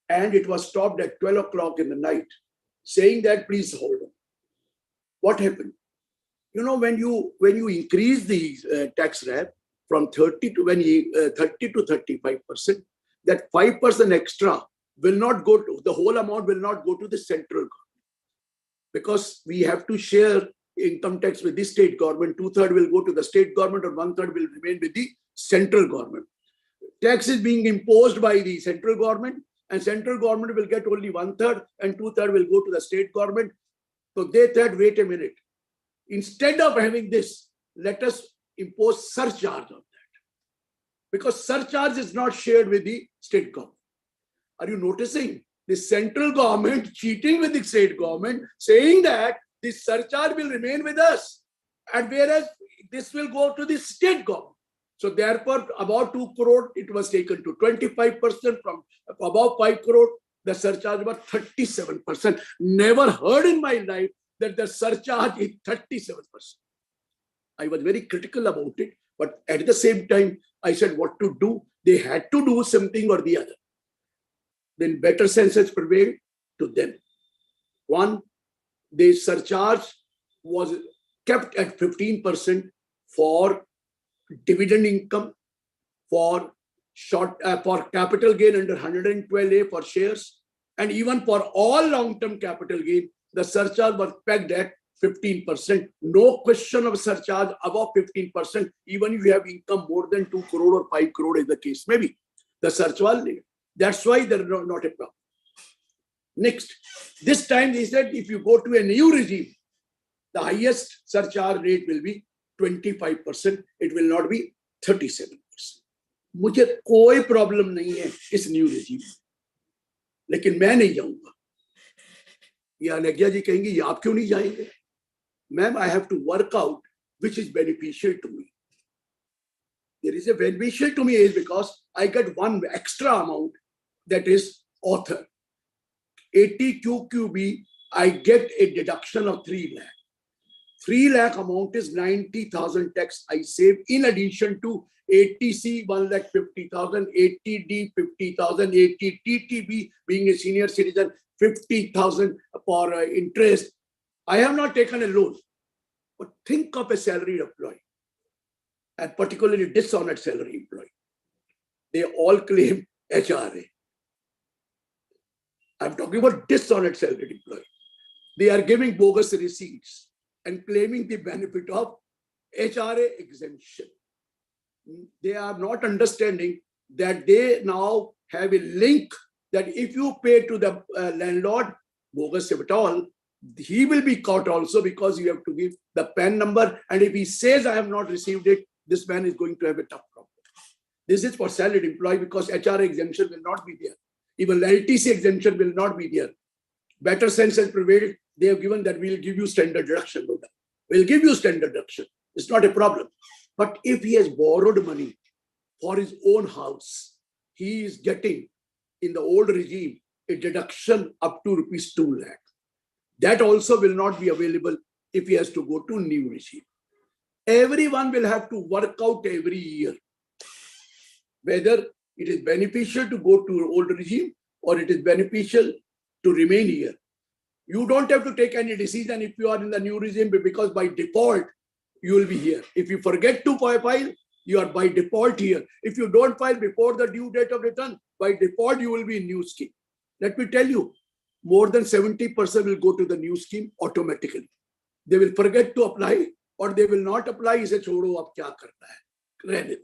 And it was stopped at 12 o'clock in the night, saying that please hold on. What happened? When you increase the tax rate from 30 to 35%, that 5% extra will not go to, the whole amount will not go to the central government, because we have to share income tax with the state government. 2/3 will go to the state government, or 1/3 will remain with the central government. Tax is being imposed by the central government, and central government will get only 1/3, and 2/3 will go to the state government. So they said, wait a minute. Instead of having this, let us impose surcharge on that, because surcharge is not shared with the state government. Are you noticing? The central government cheating with the state government, saying that this surcharge will remain with us, and whereas this will go to the state government. So therefore, about 2 crore, it was taken to 25%. From above 5 crore, the surcharge was 37%. Never heard in my life that the surcharge is 37%. I was very critical about it, but at the same time, I said what to do. They had to do something or the other. Then better senses prevailed to them. One, the surcharge was kept at 15% for dividend income, for capital gain under 112A for shares, and even for all long-term capital gain, the surcharge was pegged at 15%. No question of surcharge above 15%, even if you have income more than 2 crore or 5 crore is the case. Maybe the surcharge, that's why there is not a problem. Next, this time they said if you go to a new regime, the highest surcharge rate will be 25%. It will not be 37%. मुझे कोई problem नहीं है इस new regime, लेकिन मैं नहीं जाऊंगा. ये अनज्ञा जी कहेंगे ये आप क्यों नहीं जाएंगे? Ma'am, I have to work out which is beneficial to me. There is a beneficial to me is because I get one extra amount, that is author. 80 QQB, I get a deduction of 3 lakh. 3 lakh amount is 90,000 tax I save in addition to 80C 1,50,000, 80D 50,000, 80 TTB being a senior citizen 50,000 for interest. I have not taken a loan, but think of a salaried employee, and particularly dishonored salary employee. They all claim HRA. I'm talking about dishonored salaried employee. They are giving bogus receipts and claiming the benefit of HRA exemption. They are not understanding that they now have a link that if you pay to the landlord, bogus if at all, he will be caught also because you have to give the PAN number. And if he says, I have not received it, this man is going to have a tough problem. This is for salaried employee because HRA exemption will not be there. Even LTC exemption will not be there. Better sense has prevailed. They have given that we'll give you standard deduction. We'll give you standard deduction. It's not a problem. But if he has borrowed money for his own house, he is getting in the old regime a deduction up to rupees 2 lakh. That also will not be available if he has to go to new regime. Everyone will have to work out every year whether it is beneficial to go to old regime or it is beneficial to remain here. You don't have to take any decision if you are in the new regime because by default, you will be here. If you forget to file, you are by default here. If you don't file before the due date of return, by default, you will be in new scheme. Let me tell you, more than 70% will go to the new scheme automatically. They will forget to apply or they will not apply. He says, "Chodo, ab kya karna hai?"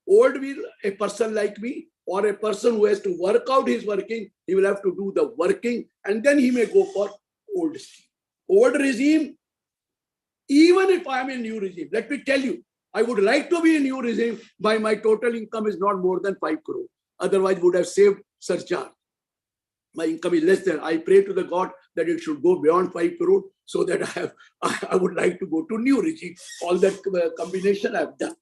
Old will, a person like me or a person who has to work out his working, he will have to do the working and then he may go for old scheme. Old regime, even if I am in new regime, let me tell you, I would like to be in new regime by my total income is not more than 5 crore. Otherwise, would have saved surcharge. My income is less than. I pray to the God that it should go beyond 5 crore so that I would like to go to new regime. All that combination I have done.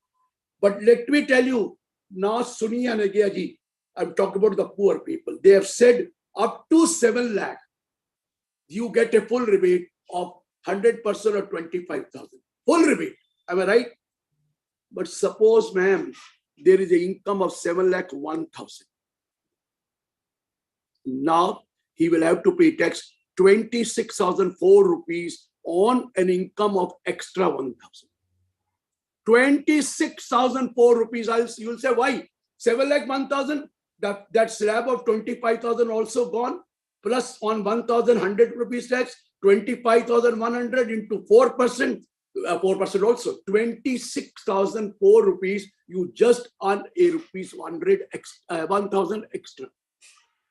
But let me tell you, now Suni and Agyaji, I'm talking about the poor people. They have said up to 7 lakh, you get a full rebate of 100% or 25,000. Full rebate. Am I right? But suppose, ma'am, there is an income of 7 lakh 1,000. Now he will have to pay tax 26,004 rupees on an income of extra 1,000. 26,004 rupees. You will say, why? 7 lakh 1,000, that slab of 25,000 also gone, plus on 1,100 rupees tax, 25,100 into 4%, 4% also, 26,004 rupees, you just earn a rupees 1,000 extra.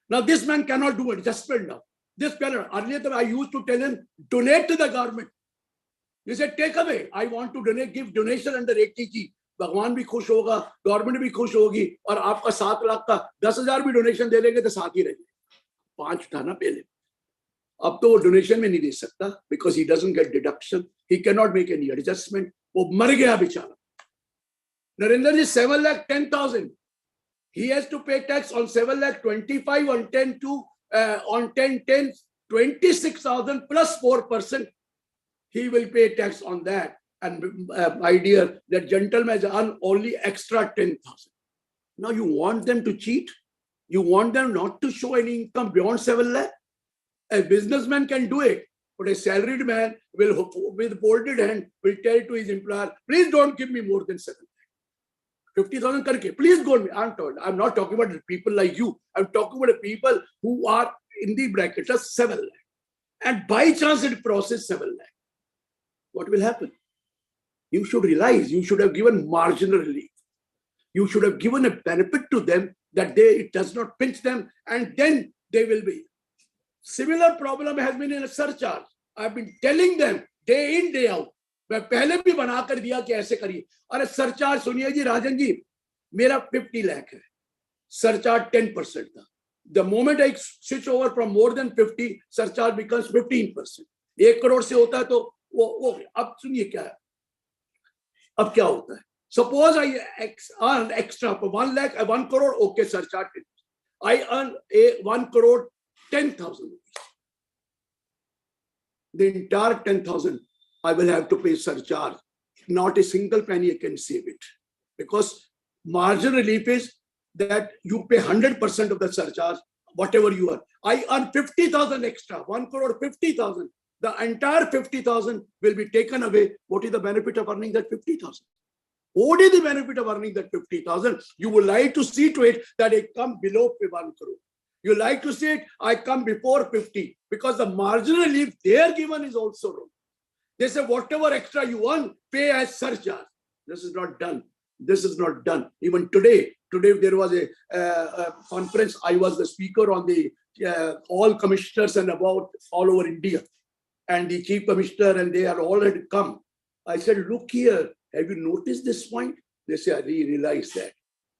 Now this man cannot do adjustment now. This cannot. Earlier I used to tell him, donate to the government. He said, take away. I want to donate, give donation under 80G. भगवान भी खुश होगा, government भी खुश होगी और आपका 7 लाख का 10,000 भी डोनेशन दे लेंगे तो साथ ही रहेंगे. 5 था ना पहले. अब तो वो डोनेशन में नहीं दे सकता because he doesn't get deduction. He cannot make any adjustment. वो मर गया बेचारा. Narendra ji, 7,10,000. He has to pay tax on 7,25,000 on 10 to on 10, 26,000 plus 4%. He will pay tax on that. And my dear, that gentleman has earned only extra 10,000. Now you want them to cheat? You want them not to show any income beyond 7 lakh? A businessman can do it, but a salaried man will, with folded hand, will tell to his employer, please don't give me more than 7 lakh. 50,000 karke, please go. I'm not talking about people like you. I'm talking about people who are in the bracket of 7 lakh. And by chance it crosses 7 lakh. What will happen? You should realize you should have given marginal relief. You should have given a benefit to them that it does not pinch them, and then they will be. Similar problem has been in a surcharge. I've been telling them day in, day out. मैं पहले भी बनाकर दिया कि ऐसे करिए. अरे surcharge सुनिए जी राजन जी, मेरा 50 lakh है. Surcharge 10% था. The moment I switch over from more than 50, surcharge becomes 15%. 1 crore से होता है तो वो अब सुनिए क्या है. अब क्या होता है? Suppose I earn extra for 1 lakh, 1 crore, okay, surcharge. I earn 1 crore 10,000 rupees. The entire 10,000 I will have to pay surcharge. Not a single penny I can save it. Because margin relief is that you pay 100% of the surcharge, whatever you earn. I earn 50,000 extra, 1 crore 50,000. The entire 50,000 will be taken away. What is the benefit of earning that 50,000? What is the benefit of earning that 50,000? You would like to see to it that I come below 1 crore. You like to see it, I come before 50, because the marginal relief they are given is also wrong. They say whatever extra you earn, pay as surcharge. This is not done. This is not done. Even today there was a conference. I was the speaker on the all commissioners and about all over India. And the chief commissioner and they are all had come. I said, look here, have you noticed this point? They say, I realize that.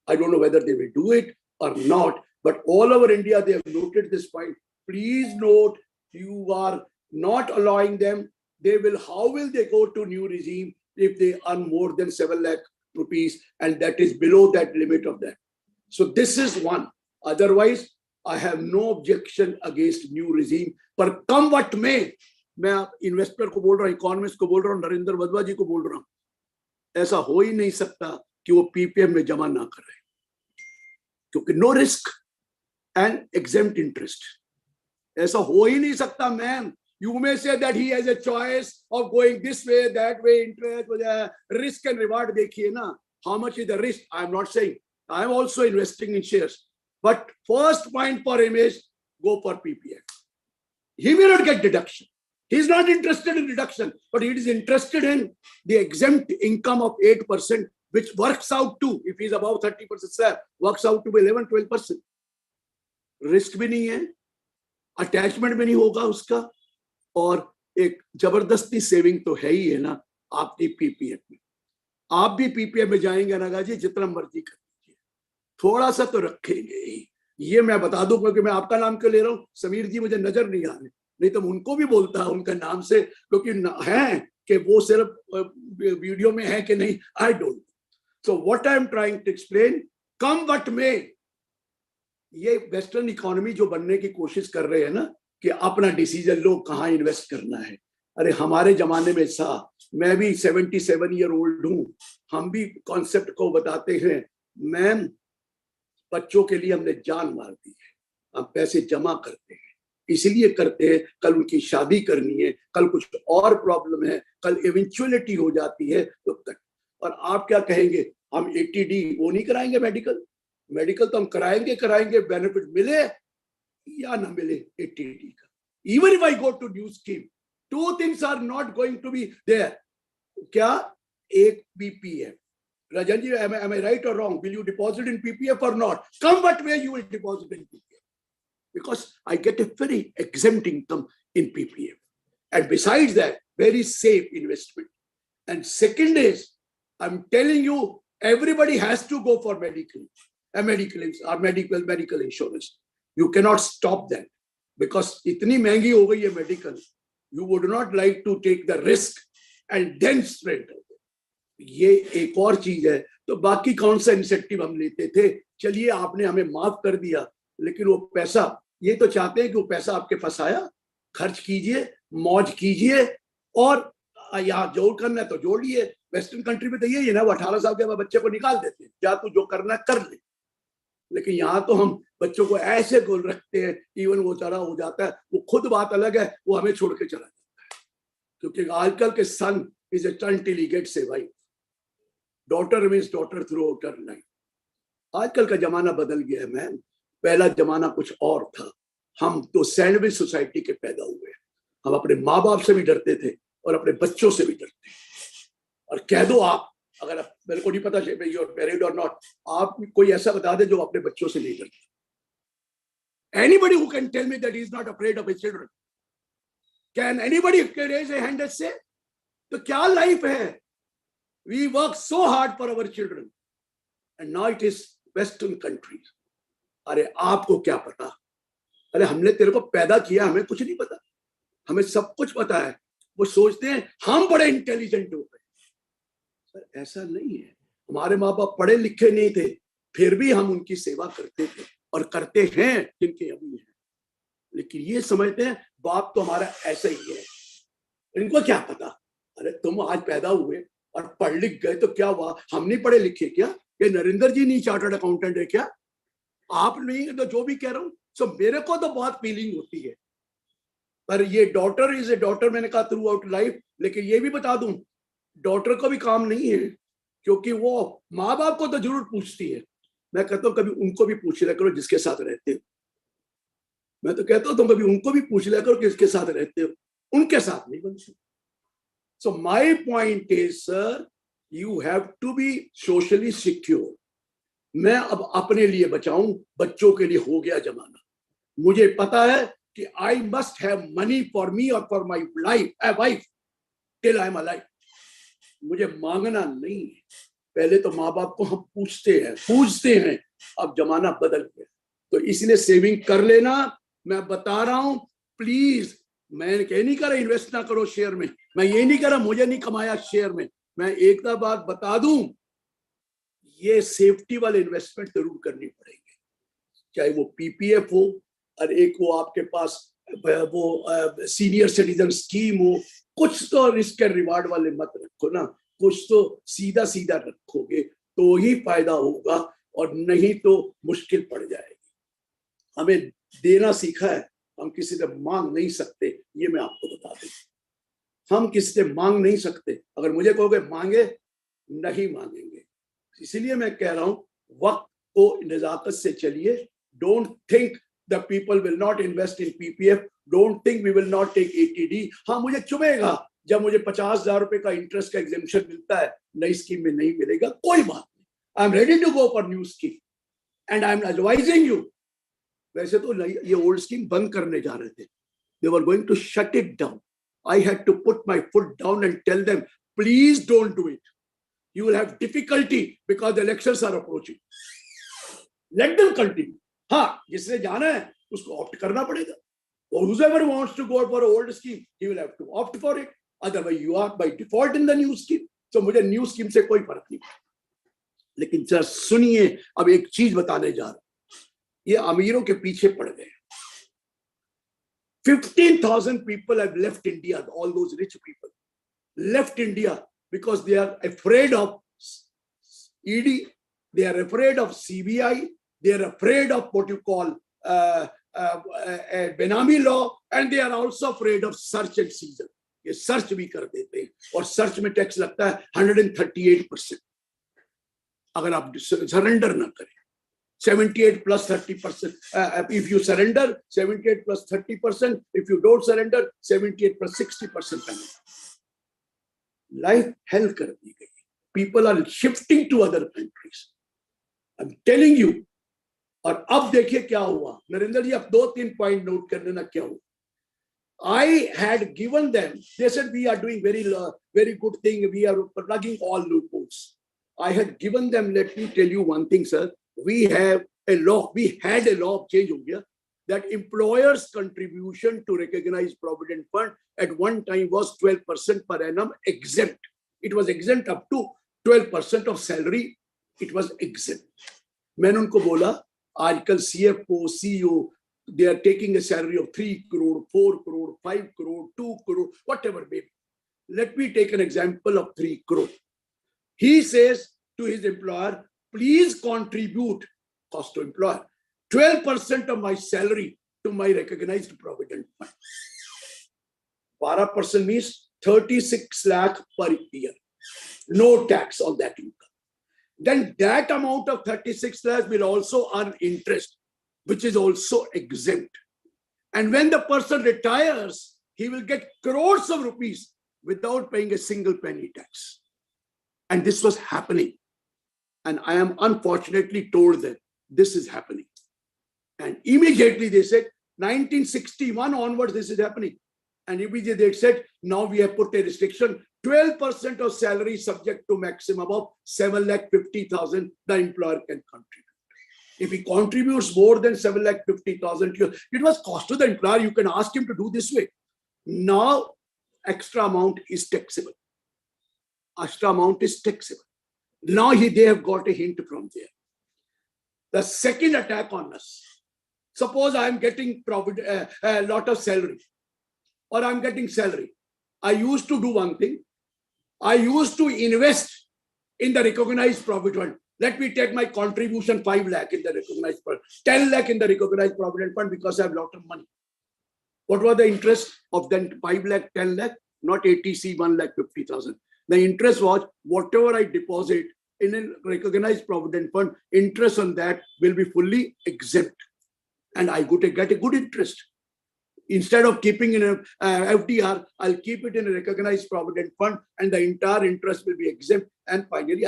I don't know whether they will do it or not, but all over India, they have noted this point. Please note, you are not allowing them. How will they go to new regime if they earn more than 7 lakh rupees and that is below that limit of that? So this is one. Otherwise, I have no objection against new regime. But come what may, मैं investor को बोल रहा हूँ, economist को बोल रहा हूँ, नरेंद्र वधवा जी को बोल रहा हूँ, ऐसा हो ही नहीं सकता कि वो पीपीएम में जमा ना करें, क्योंकि no risk and exempt interest. ऐसा हो ही नहीं सकता. Ma'am, you may say that he has a choice of going this way, that way, interest, risk and reward. देखिए ना, how much is the risk? I am not saying. I am also investing in shares. But first point for him is go for PPF. He may not get deduction. He is not interested in deduction, but he is interested in the exempt income of 8%, which works out to, if he is above 30% slab, works out to be 11-12%. Risk भी नहीं है, attachment भी नहीं होगा उसका, और एक जबरदस्ती सेविंग तो है ही है ना आपकी पीपीएफ में. आप भी पीपीएफ में जाएंगे नागा जी, जितना मर्जी कर लीजिए, थोड़ा सा तो रखेंगे ही. ये मैं बता दूं, क्योंकि मैं आपका नाम क्यों ले रहा हूँ, समीर जी मुझे नजर नहीं आ रहे, नहीं तो उनको भी बोलता है उनका नाम से, क्योंकि है कि वो सिर्फ वीडियो में है कि नहीं, I don't. So what I am trying to explain, कम वट में ये वेस्टर्न इकोनॉमी जो बनने की कोशिश कर रहे हैं ना, कि अपना डिसीजन लो कहाँ इन्वेस्ट करना है. अरे हमारे जमाने में मैं भी 77 ईयर ओल्ड हूँ, हम भी कॉन्सेप्ट को बताते हैं. मैम, बच्चों के लिए हमने जान मार दी है, हम पैसे जमा करते हैं, इसलिए करते हैं, कल उनकी शादी करनी है, कल कुछ और प्रॉब्लम है, कल इवेंचुअलिटी हो जाती है तो तक. और आप क्या कहेंगे, हम 80D वो नहीं कराएंगे, मेडिकल तो हम कराएंगे, बेनिफिट मिले या ना मिले 80D का. Even if I go to new scheme, two things are not going to be there. क्या? एक PPF. Rajan ji, am I right or wrong? Will you deposit in PPF or not? Come what way, you will deposit in PPF. Because I get a very exempt income in PPF. And besides that, very safe investment. And second is, I'm telling you, everybody has to go for medical insurance. You cannot stop that. Because itni महंगी हो गई है medical, you would not like to take the risk and then spread. ये एक और चीज है तो बाकी कौन सा इंसेंटिव हम लेते थे? चलिए आपने हमें माफ कर दिया, लेकिन वो पैसा, ये तो चाहते हैं कि वो पैसा आपके पास आया, खर्च कीजिए, मौज कीजिए, और यहाँ जोड़ करना है तो जोड़िए। वेस्टर्न कंट्री में तो यही है ना, वो 18 साल के बाद बच्चे को निकाल देते हैं, क्या तू जो करना कर ले। लेकिन यहाँ तो हम बच्चों को ऐसे गोल रखते हैं, इवन वो चढ़ा हो जाता है, वो खुद बात अलग है, वो हमें छोड़ के चला जाता है। क्योंकि आजकल के son is a turn till he gets a wife, daughter means daughter throughout her life. आजकल का जमाना बदल गया है मैम, पहला जमाना कुछ और था। हम तो सैंडविच सोसाइटी के पैदा हुए, हम अपने माँ बाप से भी डरते थे और अपने बच्चों से भी डरते हैं। और कह दो आप, अगर आप, मेरे को नहीं पता यू आर मैरिड और नॉट, आप कोई ऐसा बता दे जो अपने बच्चों से नहीं डरता। Anybody who can tell me that he is not afraid of his children, can anybody raise a hand and say? तो क्या लाइफ है? We work so hard for our children and now it is western countries. अरे आपको क्या पता? अरे हमने तेरे को पैदा किया, हमें कुछ नहीं पता, हमें सब कुछ पता है। वो सोचते हैं हम बड़े इंटेलिजेंट हो गए। सर ऐसा नहीं है, हमारे माँ बाप पढ़े लिखे नहीं थे, फिर भी हम उनकी सेवा करते थे और करते हैं जिनके अभी हैं। लेकिन ये समझते हैं बाप तो हमारा ऐसा ही है, इनको क्या पता? अरे तुम आज पैदा हुए और पढ़ लिख गए तो क्या हुआ? हम नहीं पढ़े लिखे क्या? ये नरेंद्र जी नहीं चार्टर्ड अकाउंटेंट है क्या? आप नहीं तो जो भी कह रहा हूं, सो मेरे को तो बहुत फीलिंग होती है। पर ये डॉटर इज ए डॉटर, मैंने कहा थ्रू आउट लाइफ। लेकिन ये भी बता दूं, डॉटर को भी काम नहीं है, क्योंकि वो माँ बाप को तो जरूर पूछती है। मैं कहता हूँ कभी उनको भी पूछ लिया करो जिसके साथ रहते हो। मैं तो कहता हूँ तुम कभी उनको भी पूछ लिया करो किसके साथ रहते हो, उनके साथ नहीं बनती। So my point is sir, you have to be socially secure. मैं अब अपने लिए बचाऊं, बच्चों के लिए हो गया जमाना। मुझे पता है कि I must have money for me और for my wife till I am alive. मुझे मांगना नहीं है। पहले तो माँ बाप को हम पूछते हैं, अब जमाना बदल गया। तो इसलिए सेविंग कर लेना। मैं बता रहा हूं प्लीज, मैं कह नहीं कर रहा इन्वेस्ट ना करो शेयर में, मैं ये नहीं कर रहा मुझे नहीं कमाया शेयर में। मैं एक बात बता दूं, ये सेफ्टी वाले इन्वेस्टमेंट जरूर करनी पड़ेंगे, चाहे वो पीपीएफ हो और एक वो आपके पास वो सीनियर सिटीजन स्कीम हो। कुछ तो रिस्क एंड रिवार्ड वाले मत रखो ना, कुछ तो सीधा सीधा रखोगे तो ही फायदा होगा, और नहीं तो मुश्किल पड़ जाएगी। हमें देना सीखा है, हम किसी से मांग नहीं सकते, ये मैं आपको बता दूं। हम किसी से मांग नहीं सकते। अगर मुझे कहोगे मांगे, नहीं मांगेंगे। इसीलिए मैं कह रहा हूं वक्त को नजाकत से चलिए। Don't think the people will not invest in PPF, don't think we will not take ATD. हाँ मुझे चुभेगा जब मुझे 50,000 रुपए का इंटरेस्ट का एग्जेम्पशन मिलता है, नई स्कीम में नहीं मिलेगा, कोई बात नहीं। I am ready to go for new scheme and I am advising you. वैसे तो ये ओल्ड स्कीम बंद करने जा रहे थे, they were going to shut it down. I had to put my foot down and tell them please don't do it, you will have difficulty because the elections are approaching. Let them continue. हाँ, जिसने जाना है उसको opt करना पड़ेगा, or whoever wants to go for an old scheme, he will have to opt for it. Otherwise, you are by default in the new scheme. So मुझे new scheme से कोई फर्क नहीं पड़ता। लेकिन जरा सुनिए, अब एक चीज बताने जा रहा हूं। ये अमीरों के पीछे पड़ गए। 15,000 people have left India. All those rich people left India because they are afraid of ED, they are afraid of CBI, they are afraid of what you call Benami law, and they are also afraid of search and seizure. ये search भी कर देते हैं, और search में tax लगता है 138% अगर आप सरेंडर ना करें। 78 plus 30%. If you surrender, 78 plus 30%. If you don't surrender, 78 plus 60% penalty. Life hell कर दी गई. People are shifting to other countries. I'm telling you. और अब देखिए क्या हुआ नरेंद्र जी, आप 2-3 पॉइंट नोट कर लेना क्या हुआ. I had given them, they said we are doing very good thing, we are plugging all loopholes. I had given them, let me tell you one thing, sir. We have a law, we had a law change हो गया that employers' contribution to recognized provident fund at one time was 12% per annum exempt. It was exempt up to 12% of salary it was exempt. मैंने उनको बोला आजकल CFO, CEO, they are taking a salary of 3 crore, 4 crore, 5 crore, 2 crore, whatever maybe. Let me take an example of 3 crore. He says to his employer, please contribute, cost to employer, 12% of my salary to my recognized provident fund. 12% means 36 lakh per year. No tax on that income. Then that amount of 36 lakhs will also earn interest, which is also exempt. And when the person retires, he will get crores of rupees without paying a single penny tax. And this was happening. And I am unfortunately told that this is happening. And immediately they said, 1961 onwards, this is happening. And immediately they said, now we have put a restriction, 12% of salary subject to maximum of 7,50,000 the employer can contribute. If he contributes more than 7,50,000, it was cost to the employer. You can ask him to do this way. Now, extra amount is taxable. Extra amount is taxable. Now they have got a hint from there. The second attack on us. Suppose I am getting a lot of salary, or I am getting salary. I used to do one thing. I used to invest in the recognized provident fund. Let me take my contribution 5 lakh in the recognized fund, 10 lakh in the recognized provident fund because I have a lot of money. What was the interest of then 5 lakh, 10 lakh? Not ATC 1,50,000. The interest was whatever I deposit in a recognized provident fund, interest on that will be fully exempt. And I get a good interest. Instead of keeping in a FDR, I'll keep it in a recognized provident fund and the entire interest will be exempt. And finally,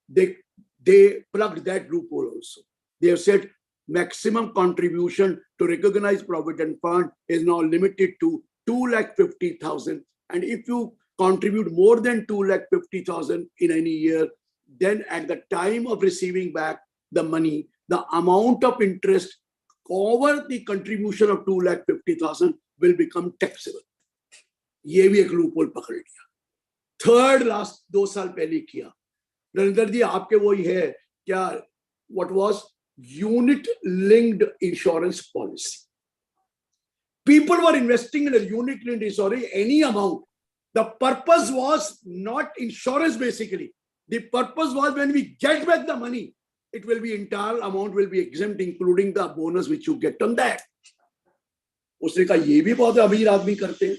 they plugged that loophole also. They have said maximum contribution to recognized provident fund is now limited to 2,50,000. And if you contribute more than 2,50,000 in any year, then at the time of receiving back the money, the amount of interest over the contribution of 2,50,000 will become taxable. ये भी एक loophole पकड़ लिया. Third last 2 साल पहले किया. नरेंद्र जी आपके वही है क्या? What was unit linked insurance policy? People were investing in a unit linked insurance, any amount. The purpose was not insurance basically. The purpose was when we get back the money, it will be entire amount will be exempt, including the bonus which you get on that. उसने कहा ये भी बहुत अमीर आदमी करते हैं,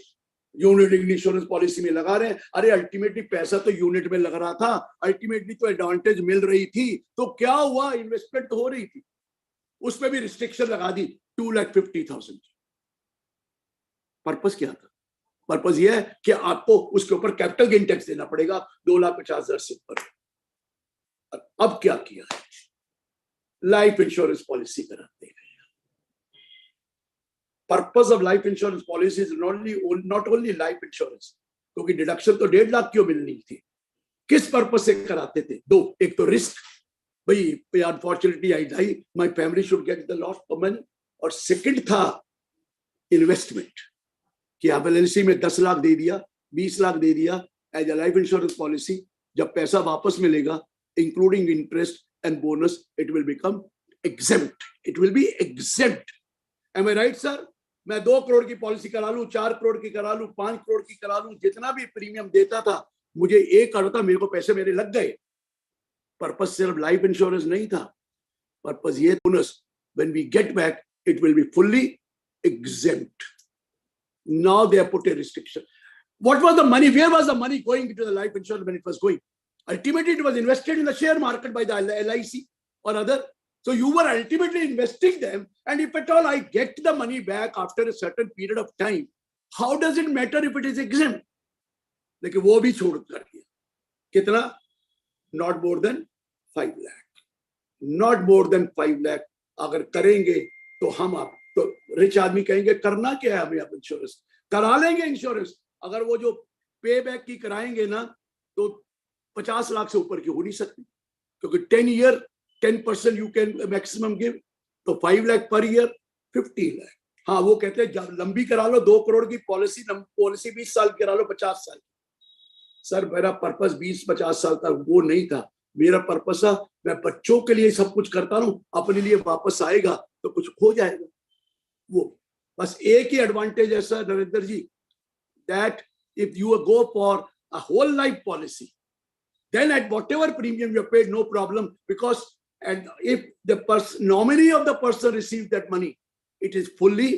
unit linked insurance policy में लगा रहे हैं. अरे अल्टीमेटली पैसा तो यूनिट में लग रहा था, अल्टीमेटली तो एडवांटेज मिल रही थी, तो क्या हुआ? इन्वेस्टमेंट तो हो रही थी, उसमें भी रिस्ट्रिक्शन लगा दी 2,50,000. पर्पस क्या था? पर्पस ये है कि आपको उसके ऊपर कैपिटल गेन टैक्स देना पड़ेगा 2,50,000 से ऊपर. अब क्या किया है? लाइफ इंश्योरेंस पॉलिसी कराते हैं. Purpose of life insurance policy is not only life insurance, क्योंकि डिडक्शन तो 1.5 लाख क्यों मिलनी थी? किस पर्पस से कराते थे? 2. एक तो रिस्क, भाई unfortunately I die, my family should get the lot of money. और सेकंड था इन्वेस्टमेंट, कि आप एलएलसी में 10 लाख दे दिया, 20 लाख दे दिया as a life insurance policy. जब पैसा वापस मिलेगा including interest and bonus, it will become exempt. It will be exempt. Am I right, sir? मैं 2 करोड़ की पॉलिसी करा लूं, 4 करोड़ की करा लूं, 5 करोड़ की करा लूं, जितना भी प्रीमियम देता था मुझे 1 करोड़ था, मेरे को पैसे मेरे लग गए. पर्पस सिर्फ लाइफ इंश्योरेंस नहीं था, पर्पस ये bonus when we get back it will be fully exempt. Now they have put a restriction. What was the money? Where was the money going into the life insurance when it was going? Ultimately, it was invested in the share market by the LIC or other. So you were ultimately investing them, and if at all I get the money back after a certain period of time, how does it matter if it is exempt? लेकिन वो भी छोड़ कर दिया. कितना? Not more than 5 lakh. Not more than 5 lakh. अगर करेंगे तो हम आप तो रिच आदमी कहेंगे करना क्या है हमें, आप इंश्योरेंस करा लेंगे. इंश्योरेंस अगर वो जो पे बैक की कराएंगे ना तो 50 लाख से ऊपर की हो नहीं सकती, क्योंकि 10 year 10% you can maximum give. तो 5 lakh per year 50 lakh. हाँ वो कहते हैं लंबी करा लो 2 करोड़ की पॉलिसी 20 साल करा लो 50 साल. सर मेरा पर्पस 20-50 साल तक वो नहीं था. मेरा पर्पस था मैं बच्चों के लिए सब कुछ करता रहूं, अपने लिए वापस आएगा तो कुछ हो जाएगा। वो बस एक ही एडवांटेज है sir Narendra ji, that if you go for a whole life policy, then at whatever premium you paid, no problem, because and if the nominee of the person receives that money, it is fully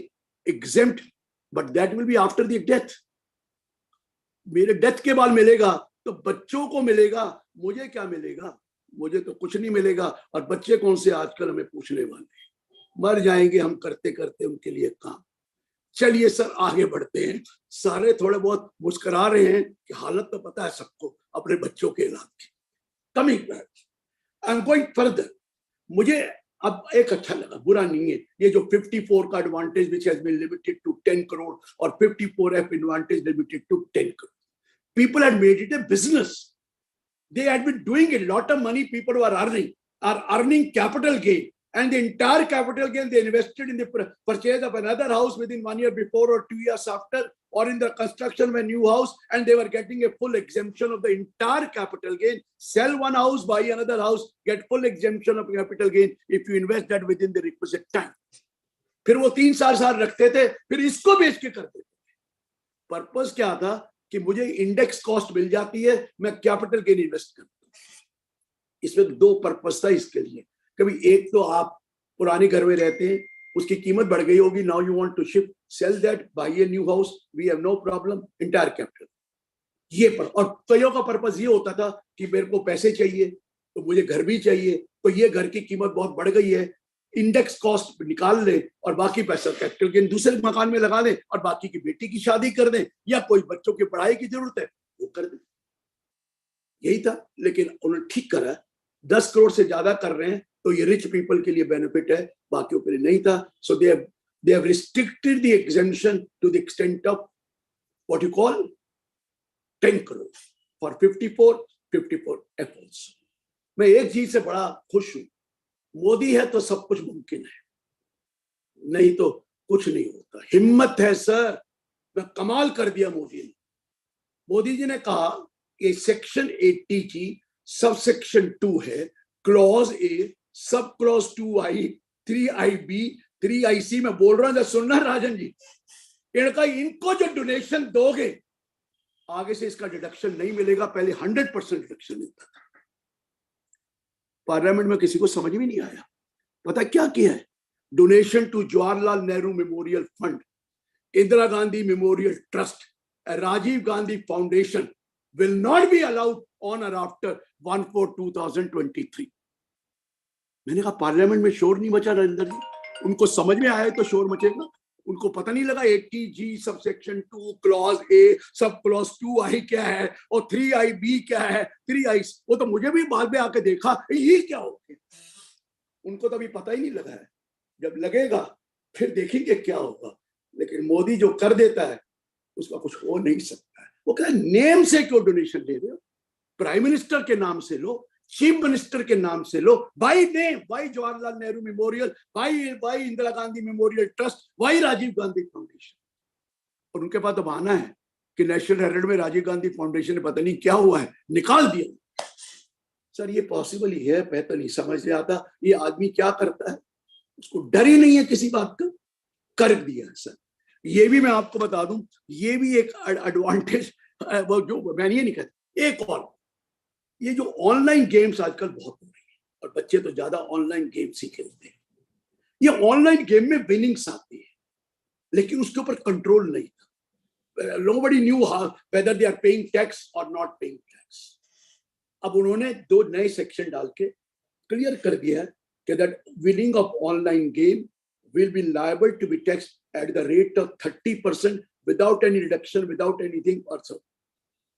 exempt, but that will be after the death. मेरे death के बाद मिलेगा तो बच्चों को मिलेगा, मुझे क्या मिलेगा? मुझे तो कुछ नहीं मिलेगा। और बच्चे कौन से आजकल हमें पूछने वाले, मर जाएंगे हम करते करते उनके लिए काम। चलिए सर आगे बढ़ते हैं। सारे थोड़े बहुत मुस्कुरा रहे हैं कि हालत तो पता है सबको अपने बच्चों के इलाज की। Coming back, I am going further. मुझे अब एक अच्छा लगा, बुरा नहीं है, ये जो 54 का advantage which has been limited to 10 crore और 54F advantage limited to 10 crore, people had made it a business. They had been doing it. A lot of money people were earning capital gain, and the entire capital gain they invested in the purchase of another house within 1 year before or 2 years after, or in the construction of a new house, and they were getting a full exemption of the entire capital gain. Sell one house, buy another house, get full exemption of capital gain if you invest that within the requisite time. फिर वो 3-4 साल रखते थे, फिर इसको बेच के करते थे। पर्पस क्या था कि मुझे इंडेक्स कॉस्ट मिल जाती है, मैं कैपिटल गेन इन्वेस्ट करता हूं। इसमें 2 पर्पस था इसके लिए। कभी एक तो आप पुराने घर में रहते हैं, उसकी कीमत बढ़ गई होगी, now you want to shift, sell that, buy a new house, we have no problem, entire capital. ये पर और कईयों का पर्पस ये होता था कि मेरे को पैसे चाहिए तो मुझे घर भी चाहिए, तो ये घर की कीमत बहुत बढ़ गई है, इंडेक्स कॉस्ट निकाल ले और बाकी पैसा कैपिटल गेन दूसरे मकान में लगा दें और बाकी की बेटी की शादी कर दें या कोई बच्चों की पढ़ाई की जरूरत है वो कर दें। यही था, लेकिन उन्होंने ठीक करा, 10 करोड़ से ज्यादा कर रहे हैं तो ये रिच पीपल के लिए बेनिफिट है, बाकियों के लिए नहीं था। So they have restricted the exemption to the extent of what you call 10 crore for 54F also. मैं एक चीज से बड़ा खुश हूं, मोदी है तो सब कुछ मुमकिन है, नहीं तो कुछ नहीं होता। हिम्मत है सर, मैं कमाल कर दिया मोदी ने। मोदी जी ने कहा कि सेक्शन 80 की सब सेक्शन 2 है, clause A, sub clause 2I, 3IB, 3IC। मैं बोल रहा हूं, सुनना राजन जी, इनको जो डोनेशन दोगे आगे से इसका डिडक्शन नहीं मिलेगा, पहले 100% डिडक्शन मिलता था। पार्लियामेंट में किसी को समझ में नहीं आया। पता क्या किया है? Donation to Jawaharlal Nehru memorial fund, Indira Gandhi memorial trust, Rajiv Gandhi foundation will not be allowed on or after 1/4/2023। मैंने कहा पार्लियामेंट में शोर नहीं मचा नरेंद्र जी, उनको समझ में आया तो शोर मचेगा। उनको पता नहीं लगा 80G sub section 2 clause A, sub clause 2I क्या है और 3IB क्या है, 3I। वो तो मुझे भी बाद में आके देखा ये क्या हो गया, उनको तो अभी पता ही नहीं लगा है। जब लगेगा फिर देखेंगे क्या होगा। लेकिन मोदी जो कर देता है उसका कुछ हो नहीं सकता है। वो क्या नेम से क्यों डोनेशन ले रहे हो? प्राइम मिनिस्टर के नाम से लो, चीफ मिनिस्टर के नाम से लो, by name, by Jawaharlal Nehru memorial, by Indira Gandhi memorial trust, by Rajiv Gandhi foundation. और उनके पास तो बहाना है कि नेशनल हेराल्ड में राजीव गांधी फाउंडेशन ने पता नहीं क्या हुआ है निकाल दिया। सर ये पॉसिबल ही है? मैं तो नहीं समझ में आता ये आदमी क्या करता है, उसको डर ही नहीं है किसी बात का, कर दिया है सर। ये भी मैं आपको बता दूं, ये भी एक एडवांटेज, वो जो मैंने ये नहीं कहता। एक और, ये जो ऑनलाइन गेम्स आजकल बहुत हो रही है और बच्चे तो ज्यादा ऑनलाइन गेम्स ही खेलते हैं। ये ऑनलाइन गेम में विनिंग्स आती है लेकिन उसके ऊपर कंट्रोल नहीं था। Nobody knew whether they are paying tax or not paying tax. अब उन्होंने 2 नए सेक्शन डाल के क्लियर कर दिया है कि that winning of online game will be liable to be taxed at the rate of 30% without any reduction, without anything और सब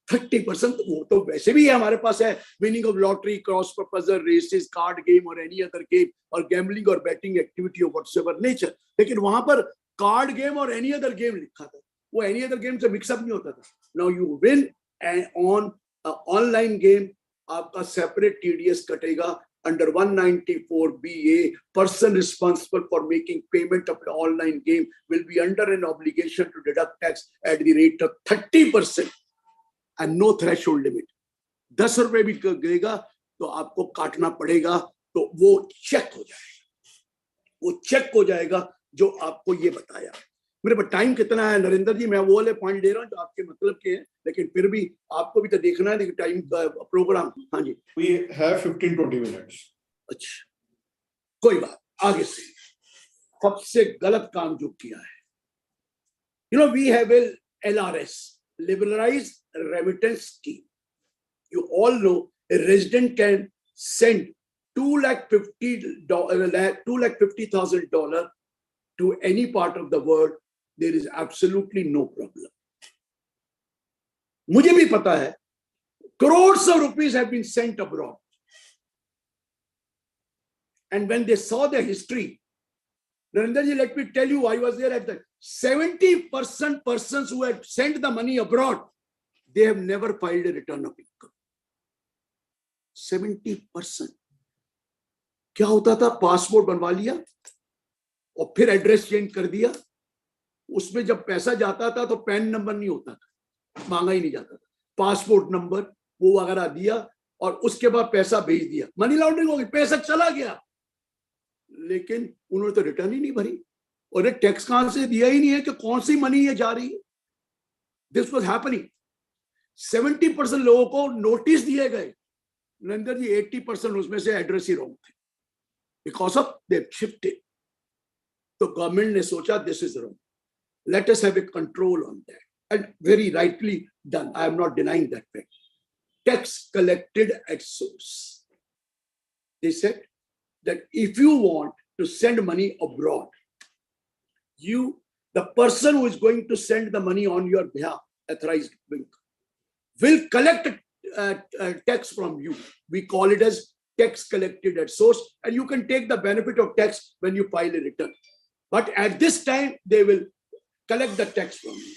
30%। वो तो वैसे भी है, हमारे पास है विनिंग ऑफ लॉटरी, क्रॉस पर्पजर, रेसेस, कार्ड गेम और एनी अदर गेम और गैम्बलिंग और betting activity of whatsoever nature. लेकिन वहां पर कार्ड गेम और एनी अदर गेम लिखा था, वो एनी अदर गेम से मिक्सअप नहीं होता था। Now you win on online game, आपका सेपरेट TDS कटेगा under 194BA. Person responsible for making payment of the online game will be under an obligation to deduct tax at the rate of 30% and no threshold limit. 10 रुपए भी देगा तो आपको काटना पड़ेगा, तो वो चेक हो जाएगा, वो चेक हो जाएगा जो आपको ये बताया। मेरे पास टाइम कितना है नरेंद्र जी? मैं वो वाले पॉइंट दे रहा हूँ जो आपके मतलब के हैं, लेकिन फिर भी आपको भी तो देखना है टाइम का प्रोग्राम। हाँ जी, We have 15-20 minutes. अच्छा कोई बात। आगे से सबसे गलत काम जो किया है, you know, we have a LRS, liberalized remittance scheme. You all know a resident can send $250,000 to any part of the world. There is absolutely no problem. मुझे भी पता है crores of rupees have been sent abroad. And when they saw the history, Narendra ji, let me tell you, I was there at the 70% persons who had sent the money abroad, they have never filed a return of income. 70%. क्या होता था? Passport बनवा लिया और फिर address change कर दिया। उसमें जब पैसा जाता था तो पैन नंबर नहीं होता था, मांगा ही नहीं जाता था, पासपोर्ट नंबर वो वगैरह दिया और उसके बाद पैसा भेज दिया। मनी लॉन्ड्रिंग हो गई, पैसा चला गया, लेकिन उन्होंने तो रिटर्न ही नहीं भरी और ये टैक्स कहां से दिया ही नहीं है कि कौन सी मनी ये जा रही है। This was happening. 70% लोगों को नोटिस दिए गए, नरेंद्र जी 80% उसमें से एड्रेस ही रॉन्ग थे, बिकॉज ऑफ दे शिफ्टेड। तो गवर्नमेंट ने सोचा this is wrong, let us have a control on that, and very rightly done. I am not denying that fact. Tax collected at source, they said that if you want to send money abroad, the person who is going to send the money on your behalf, authorized bank, will collect tax from you. We call it as tax collected at source, and you can take the benefit of tax when you file a return. But at this time, they will collect the tax from you.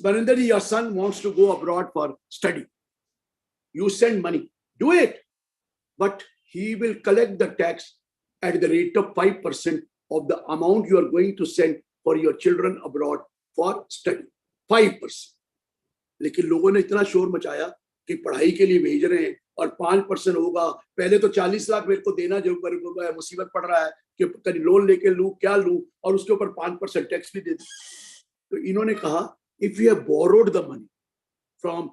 Smarendra, your son wants to go abroad for study. You send money, do it, but he will collect the tax at the rate of 5% of the amount you are going to send for your children abroad for study. 5%. लेकिन लोगों ने इतना शोर मचाया कि पढ़ाई के लिए भेज रहे हैं और 5% होगा। पहले तो 40 लाख मेरे को देना जो मुसीबत पड़ रहा है कि कहीं लोन लेके लूं क्या लूं, और उसके ऊपर 5% टैक्स भी दे दूं। तो इन्होंने कहा if you have borrowed the money from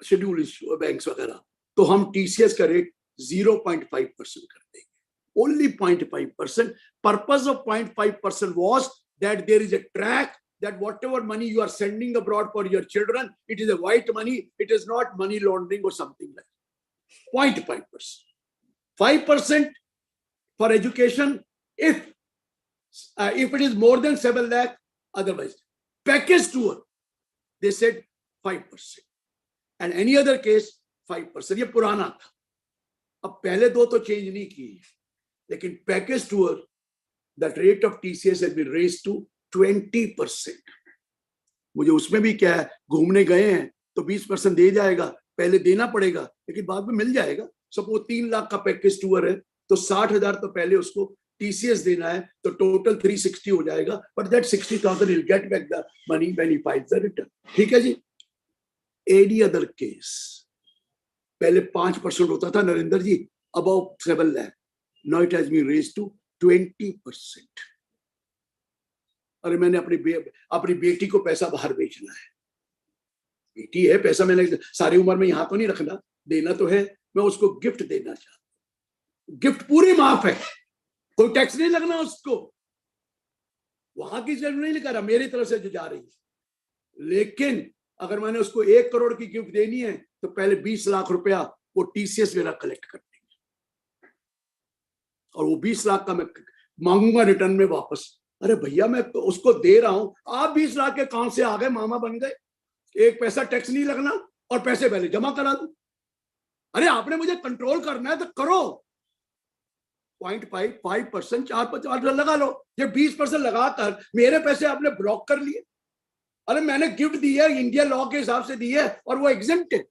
schedule banks वगैरह, तो हम टीसीएस का रेट 0.5% कर देंगे, only 0.5%. Purpose of 0.5% was that there is a track that whatever money you are sending abroad for your children, it is a white money, it is not money laundering or something like that. 0.5%. 5% for education if it is more than 7 lakh, otherwise. Package tour, they said 5%. And any other case, 5%. ये पुराना था, अब पहले दो तो change नहीं किए, लेकिन package tour that rate of TCS has been raised to 20%. मुझे उसमें भी क्या है, घूमने गए हैं तो 20% दे जाएगा, पहले देना पड़ेगा लेकिन बाद में मिल जाएगा। सपोज 3 लाख का पैकेज टूर है तो 60,000 तो पहले उसको टीसीएस देना है, तो टोटल 360 हो जाएगा, but that 60,000 will get back the money when he files the return. ठीक है जी। एनी अदर केस, पहले 5% होता था Narendra ji, about 7 lakh, now it has been raised to 20%. अरे मैंने अपनी बेटी को पैसा बाहर बेचना है, बेटी है, पैसा मैंने सारी उम्र में यहाँ तो नहीं रखना, देना तो है, मैं उसको गिफ्ट देना चाहता हूँ। गिफ्ट पूरी माफ है, कोई टैक्स नहीं लगना उसको, वहां की जरूरत नहीं लगा रहा मेरी तरफ से जो जा रही है। लेकिन अगर मैंने उसको 1 करोड़ की गिफ्ट देनी है तो पहले 20 लाख रुपया वो टीसीएस मेरा कलेक्ट कर देंगे, और वो 20 लाख का मैं मांगूंगा रिटर्न में वापस। अरे भैया मैं तो उसको दे रहा हूं, आप 20 लाख के कहां से आ गए, मामा बन गए, एक पैसा टैक्स नहीं लगना और पैसे पहले जमा करा दो। अरे आपने मुझे कंट्रोल करना है तो करो। 0.5% 4% लगा लो, ये 20% लगाकर मेरे पैसे आपने ब्लॉक कर लिए। अरे मैंने गिफ्ट दी है, इंडिया लॉ के हिसाब से दी है और वो एग्जेम्प्ट है,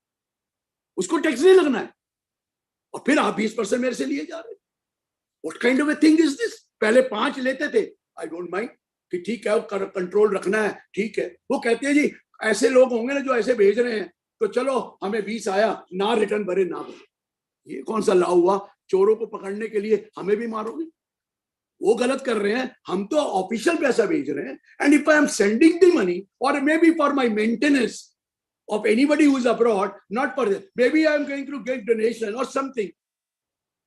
उसको टैक्स नहीं लगना है, और फिर आप 20% मेरे से लिए जा रहे हैं। What kind of a thing is this? पहले 5 लेते थे, आई डोंट माइंड कि ठीक है कंट्रोल रखना है, ठीक है। वो कहते हैं जी ऐसे लोग होंगे ना जो ऐसे भेज रहे हैं, तो चलो हमें 20 आया, ना रिटर्न भरे ना भरे। ये कौन सा लॉ हुआ? चोरों को पकड़ने के लिए हमें भी मारोगे? वो गलत कर रहे हैं, हम तो ऑफिशियल पैसा भेज रहे हैं. And if I am sending the money or may be for my maintenance of anybody who is abroad, not for this, maybe I am going to get donation or something.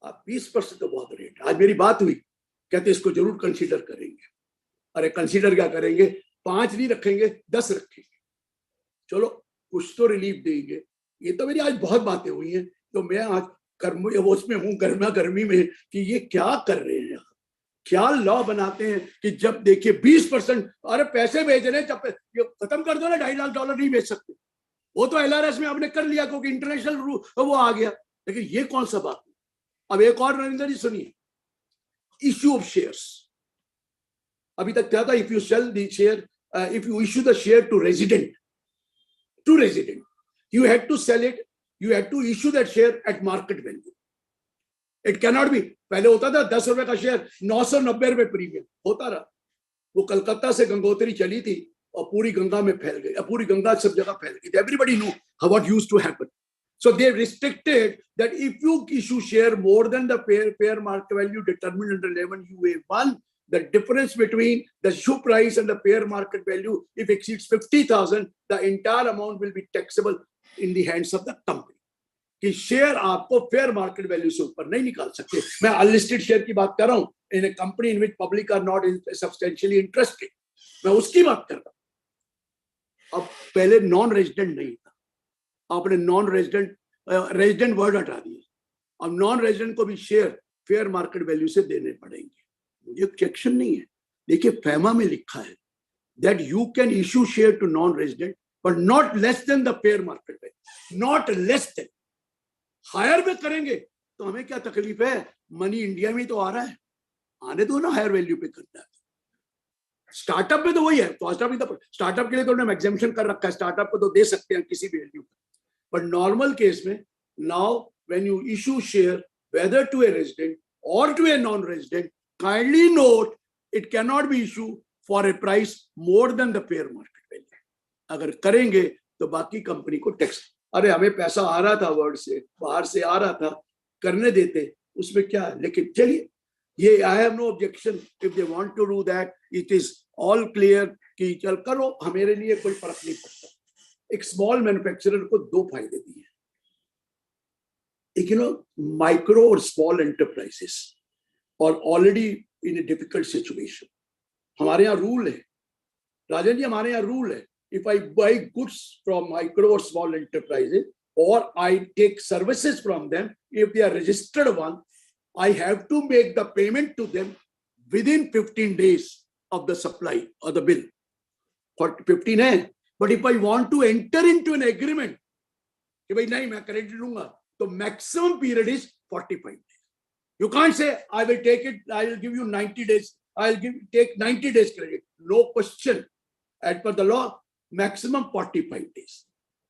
20% तो बहुत rate. आज मेरी बात हुई, कहते इसको जरूर consider करेंगे. अरे कंसीडर क्या करेंगे? 5 नहीं रखेंगे, 10 रखेंगे. चलो कुछ तो रिलीफ देंगे. ये तो मेरी आज बहुत बातें हुई हैं. तो मैं आज उसमें हूँ गर्मा गर्मी में कि ये क्या कर रहे हैं, क्या लॉ बनाते हैं कि जब देखिए 20%, अरे पैसे भेज रहे हैं, जब खत्म कर दो ना, $2.5 लाख नहीं भेज सकते. वो तो LRS में आपने कर लिया क्योंकि इंटरनेशनल वो आ गया. लेकिन ये कौन सा बात? अब एक और नरेंद्र जी सुनिए, इश्यू ऑफ शेयर्स. अभी तक क्या था? If you sell the share, if you issue the share to resident, you had to sell it, you had to issue that share at market value. It cannot be. पहले होता था 10 रुपए का share, 990 रुपए प्रीमियम होता रहा. वो कलकत्ता से गंगोत्री चली थी और पूरी गंगा में फैल गई. पूरी गंगा सब जगह फैल गई. Everybody knew what used to happen. So they restricted that if you issue share more than the fair market value determined under 11 UA1, the difference between the issue price and the fair market value, if exceeds 50,000, the entire amount will be taxable in the hands of the company. कि share आपको fair market value से ऊपर नहीं निकाल सकते. मैं unlisted share की बात कर रहा हूं, in a company in which public are not substantially interested, मैं उसकी बात कर रहा हूं. अब पहले नॉन रेजिडेंट नहीं था, आपने नॉन रेजिडेंट रेजिडेंट वर्ड हटा दिया. अब नॉन रेजिडेंट को भी शेयर फेयर मार्केट वैल्यू से देने पड़ेंगे. मुझे ऑब्जेक्शन नहीं है. देखिए फैमा में लिखा है that you can issue share to non resident but not less than the fair market value, not less than. Higher में करेंगे तो हमें क्या तकलीफ है? मनी इंडिया में तो आ रहा है, आने दो ना. हायर वैल्यू पे करना है. स्टार्टअप में तो वही है. स्टार्टअप के लिए तो उन्होंने एग्जेम्पशन कर रखा है. स्टार्टअप को तो दे सकते हैं किसी भी वैल्यू पर. बट नॉर्मल केस में now when you issue share whether to a resident or to a non resident, kindly note it can not be issue for a price more than the fair market value. अगर करेंगे तो बाकी company को tax. अरे हमें पैसा आ रहा था वर्ल्ड से, बाहर से आ रहा था, करने देते, उसमें क्या है. लेकिन चलिए, ये I have no objection if they want to do that. It is all clear कि चल करो, हमारे लिए कोई फर्क नहीं पड़ता. एक स्मॉल मैन्युफैक्चरर को 2 फायदे दिए. एक माइक्रो और स्मॉल एंटरप्राइजेस और already in a difficult situation. हमारे यहाँ रूल है राजन जी, हमारे यहाँ रूल है, if I buy goods from micro or small enterprises or I take services from them, if they are registered one, I have to make the payment to them within 15 days of the supply or the bill. For 15 है. But if I want to enter into an agreement कि भाई नहीं मैं credit लूंगा, तो maximum period is 45 days. You can't say I will take it, I will give you 90 days, I will take 90 days credit. No question. As per the law, maximum 45 days.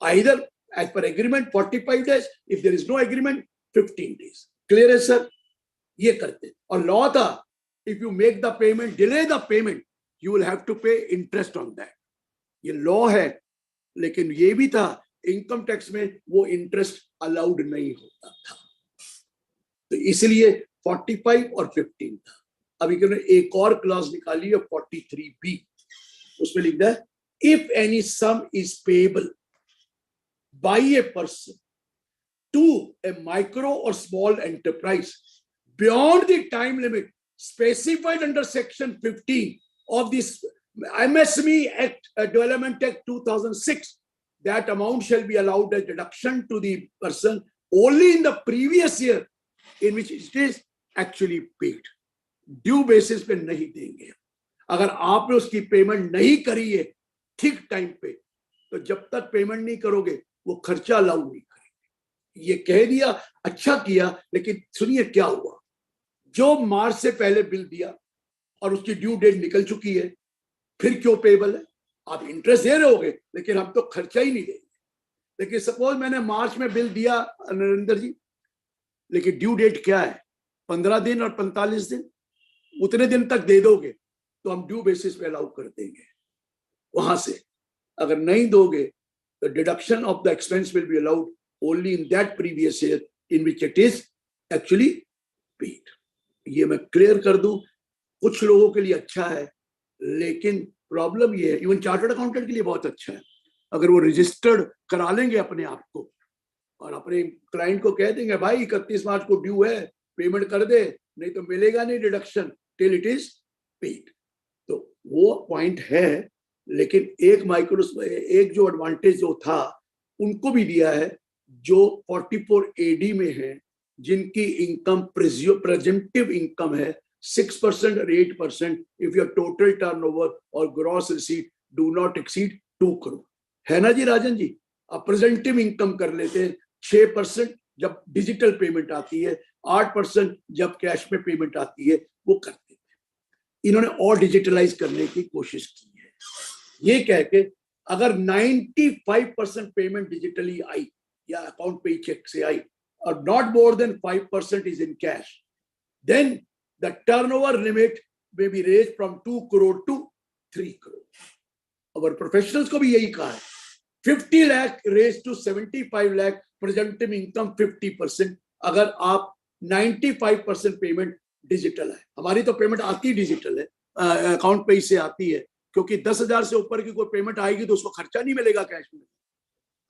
Either as per agreement 45 days, if there is no agreement 15 days. Clear है sir? ये करते. और law था, if you make the payment, delay the payment, you will have to pay interest on that. ये law है. लेकिन ये भी था, इनकम टैक्स में वो इंटरेस्ट अलाउड नहीं होता था, तो इसलिए 45 और 15 था. अभी एक और क्लॉज निकाली है 43B. उसमें लिख दिया if any sum is payable by a person to a micro or small enterprise beyond the time limit specified under section 15 of this MSME Act, Development Act 2006, that amount shall be allowed as deduction to the person only in the previous year in which it is actually paid. Due basis पे नहीं देंगे. अगर आपने उसकी payment नहीं करी है ठीक टाइम पे, तो जब तक पेमेंट नहीं करोगे वो खर्चा अलाउ नहीं करेंगे. ये कह दिया, अच्छा किया. लेकिन सुनिए क्या हुआ. जो मार्च से पहले बिल दिया और उसकी ड्यू डेट निकल चुकी है, फिर क्यों पेबल है? आप इंटरेस्ट दे रहे होगे लेकिन हम तो खर्चा ही नहीं देंगे. लेकिन सपोज मैंने मार्च में बिल दिया नरेंद्र जी, लेकिन ड्यू डेट क्या है? 15 दिन और 45 दिन. उतने दिन तक दे दोगे तो हम ड्यू बेसिस पे अलाउ कर देंगे. वहां से अगर नहीं दोगे तो deduction of the expense will be allowed only in that previous year in which it is actually paid. ये मैं क्लियर कर दूं, कुछ लोगों के लिए अच्छा है, लेकिन प्रॉब्लम ये है, इवन चार्टर्ड अकाउंटेंट के लिए बहुत अच्छा है, अगर वो रजिस्टर्ड करा लेंगे अपने आप को और अपने क्लाइंट को कह देंगे भाई 31 मार्च को ड्यू है, पेमेंट कर दे, नहीं तो मिलेगा नहीं deduction till it is paid. तो वो पॉइंट है, लेकिन एक जो एडवांटेज जो था उनको भी दिया है जो 44 AD में है, जिनकी इनकम प्रेजेंटिव इनकम है 6% और 8% इफ योर टोटल टर्नओवर और gross receipt do not exceed 2 crore. है ना जी राजन जी? आप प्रेजेंटिव इनकम कर लेते हैं 6% जब डिजिटल पेमेंट आती है, 8% जब कैश में पेमेंट आती है, वो करते हैं। इन्होंने और डिजिटलाइज करने की कोशिश की है, ये कह के अगर 95% पेमेंट डिजिटली आई या अकाउंट पे चेक से आई और not more than 5% is in cash, then the turnover limit may be raised from 2 crore to 3 crore। और प्रोफेशनल्स को भी यही कहा है, 50 lakh raise to 75 lakh, presumptive income 50% अगर आप 95% पेमेंट डिजिटल है। हमारी तो पेमेंट आती डिजिटल है, अकाउंट पे ही से आती है, क्योंकि 10,000 से ऊपर की कोई पेमेंट आएगी तो उसको खर्चा नहीं मिलेगा कैश में,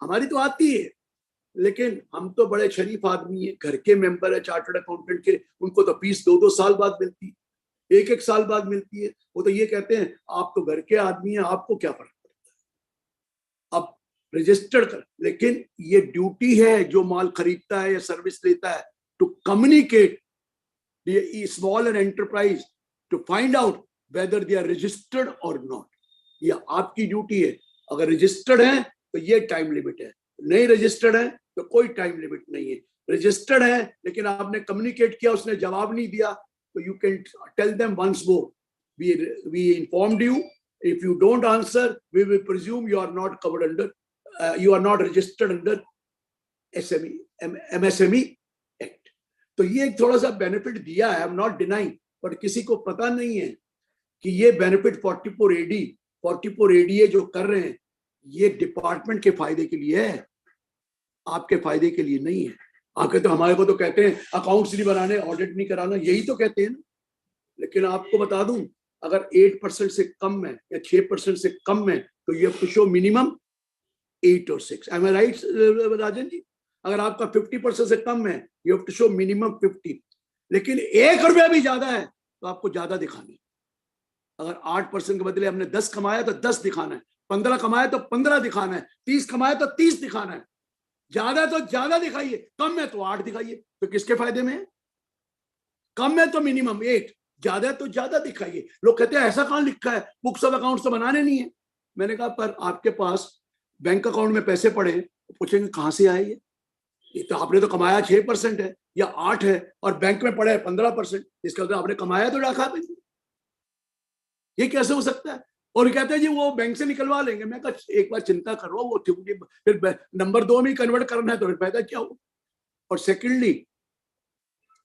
हमारी तो आती है। लेकिन हम तो बड़े शरीफ आदमी है, घर के मेंबर है चार्टर्ड अकाउंटेंट के, उनको तो फीस 2-2 साल बाद मिलती है, 1-1 साल बाद मिलती है। वो तो ये कहते हैं आप तो घर के आदमी हैं, आपको क्या फर्क पड़ता है, अब रजिस्टर्ड कर। लेकिन ये ड्यूटी है जो माल खरीदता है या सर्विस लेता है, to communicate small and enterprise to find out whether they are registered or not. ये आपकी ड्यूटी है। अगर रजिस्टर्ड है तो ये टाइम लिमिट है, नहीं रजिस्टर्ड है तो कोई टाइम लिमिट नहीं है। रजिस्टर्ड है लेकिन आपने कम्युनिकेट किया, उसने जवाब नहीं दिया, तो you can tell them once more, we informed you, if you don't answer we will presume you are not covered under, you are not registered under MSME act. तो ये एक थोड़ा सा बेनिफिट दिया है, I am not denying, but किसी को पता नहीं है कि ये बेनिफिट 44 ADA जो कर रहे हैं ये डिपार्टमेंट के फायदे के लिए है, आपके फायदे के लिए नहीं है। आप कहते हैं हमारे को तो कहते हैं अकाउंट्स नहीं बनाने, ऑडिट नहीं कराना, यही तो कहते हैं ना। लेकिन आपको बता दूं, अगर 8% से कम है या 6% से कम है तो you have to show minimum 8 और 6। Am I right Rajan ji? अगर आपका 50% से कम है you have to show minimum 50। लेकिन 1 रुपया भी ज्यादा है तो आपको ज्यादा दिखाना है। अगर 8% के बदले हमने 10 कमाया तो 10 दिखाना है, 15 कमाया तो 15 दिखाना है, 30 कमाया तो 30 दिखाना है। ज्यादा तो ज्यादा दिखाइए, कम है तो 8 दिखाइए। तो किसके फायदे में है? कम है तो मिनिमम 8, ज्यादा है तो ज्यादा दिखाइए। लोग कहते हैं ऐसा कहां लिखा है, बुक्स ऑफ अकाउंट्स तो बनाने नहीं है। मैंने कहा पर आपके पास बैंक अकाउंट में पैसे पड़े, पूछेंगे कहां से आए ये तो आपने तो कमाया 6% है या 8 है और बैंक में पड़े 15%, इसका मतलब आपने कमाया तो डाका पे। ये कैसे हो सकता है? और कहते हैं जी वो बैंक से निकलवा लेंगे। मैं कहा एक बार चिंता करो, वो फिर नंबर 2 में कंवर्ट करना है तो फिर फायदा क्या हो। और सेकेंडली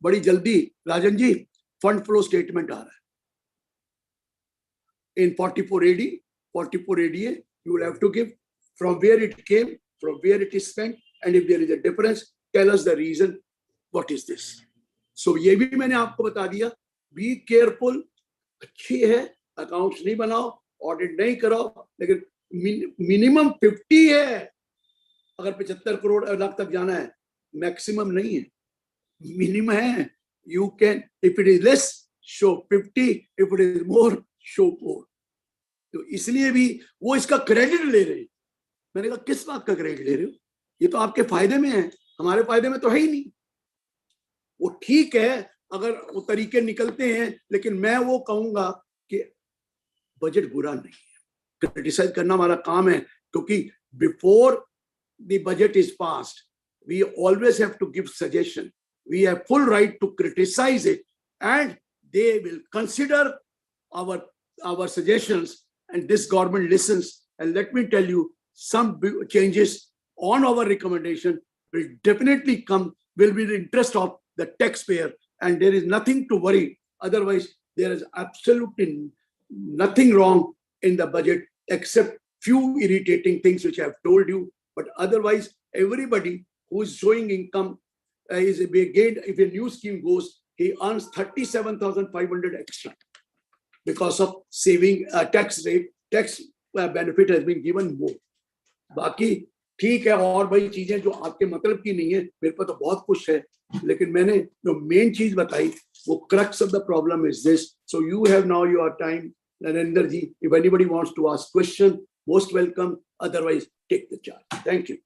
बड़ी जल्दी Rajan ji fund flow statement आ रहा है इन 44 ADA you will have to give from where it came, from where it is spent, and if there is a difference tell us the reason, what is this। so ये भी मैंने आपको बता दिया, be careful. अच्छी है, accounts नहीं बनाओ, ऑडिट नहीं करो, लेकिन मिनिमम 50 है। अगर 75 करोड़ लाख तक जाना है, मैक्सिमम नहीं है, मिनिमम है। You can if it is less show 50, if it is more show मोर। तो इसलिए भी वो इसका क्रेडिट ले रहे हैं। मैंने कहा किस बात का क्रेडिट ले रहे हो, ये तो आपके फायदे में है, हमारे फायदे में तो है ही नहीं। वो ठीक है अगर वो तरीके निकलते हैं, लेकिन मैं वो कहूंगा कि बजट बुरा नहीं है, क्रिटिसाइज करना हमारा काम है, क्योंकि before the budget is passed we always have to give suggestion, we have full right to criticise it and they will consider our suggestions, and this government listens. And let me tell you, some changes on our recommendation will definitely come, will be the interest of the taxpayer, and there is nothing to worry. Otherwise there is absolutely nothing wrong in the budget except few irritating things which I have told you. But otherwise everybody who is showing income is gained, if a new scheme goes, he earns 37,500 extra because of saving tax rate, tax benefit has been given more. बाकी ठीक है, और भाई चीजें जो आपके मतलब की नहीं है, मेरे पास तो बहुत कुछ है, लेकिन मैंने जो मेन चीज बताई वो crux of the problem is this. So you have now your time, Narendra ji. If anybody wants to ask question, most welcome. Otherwise, take the charge. Thank you.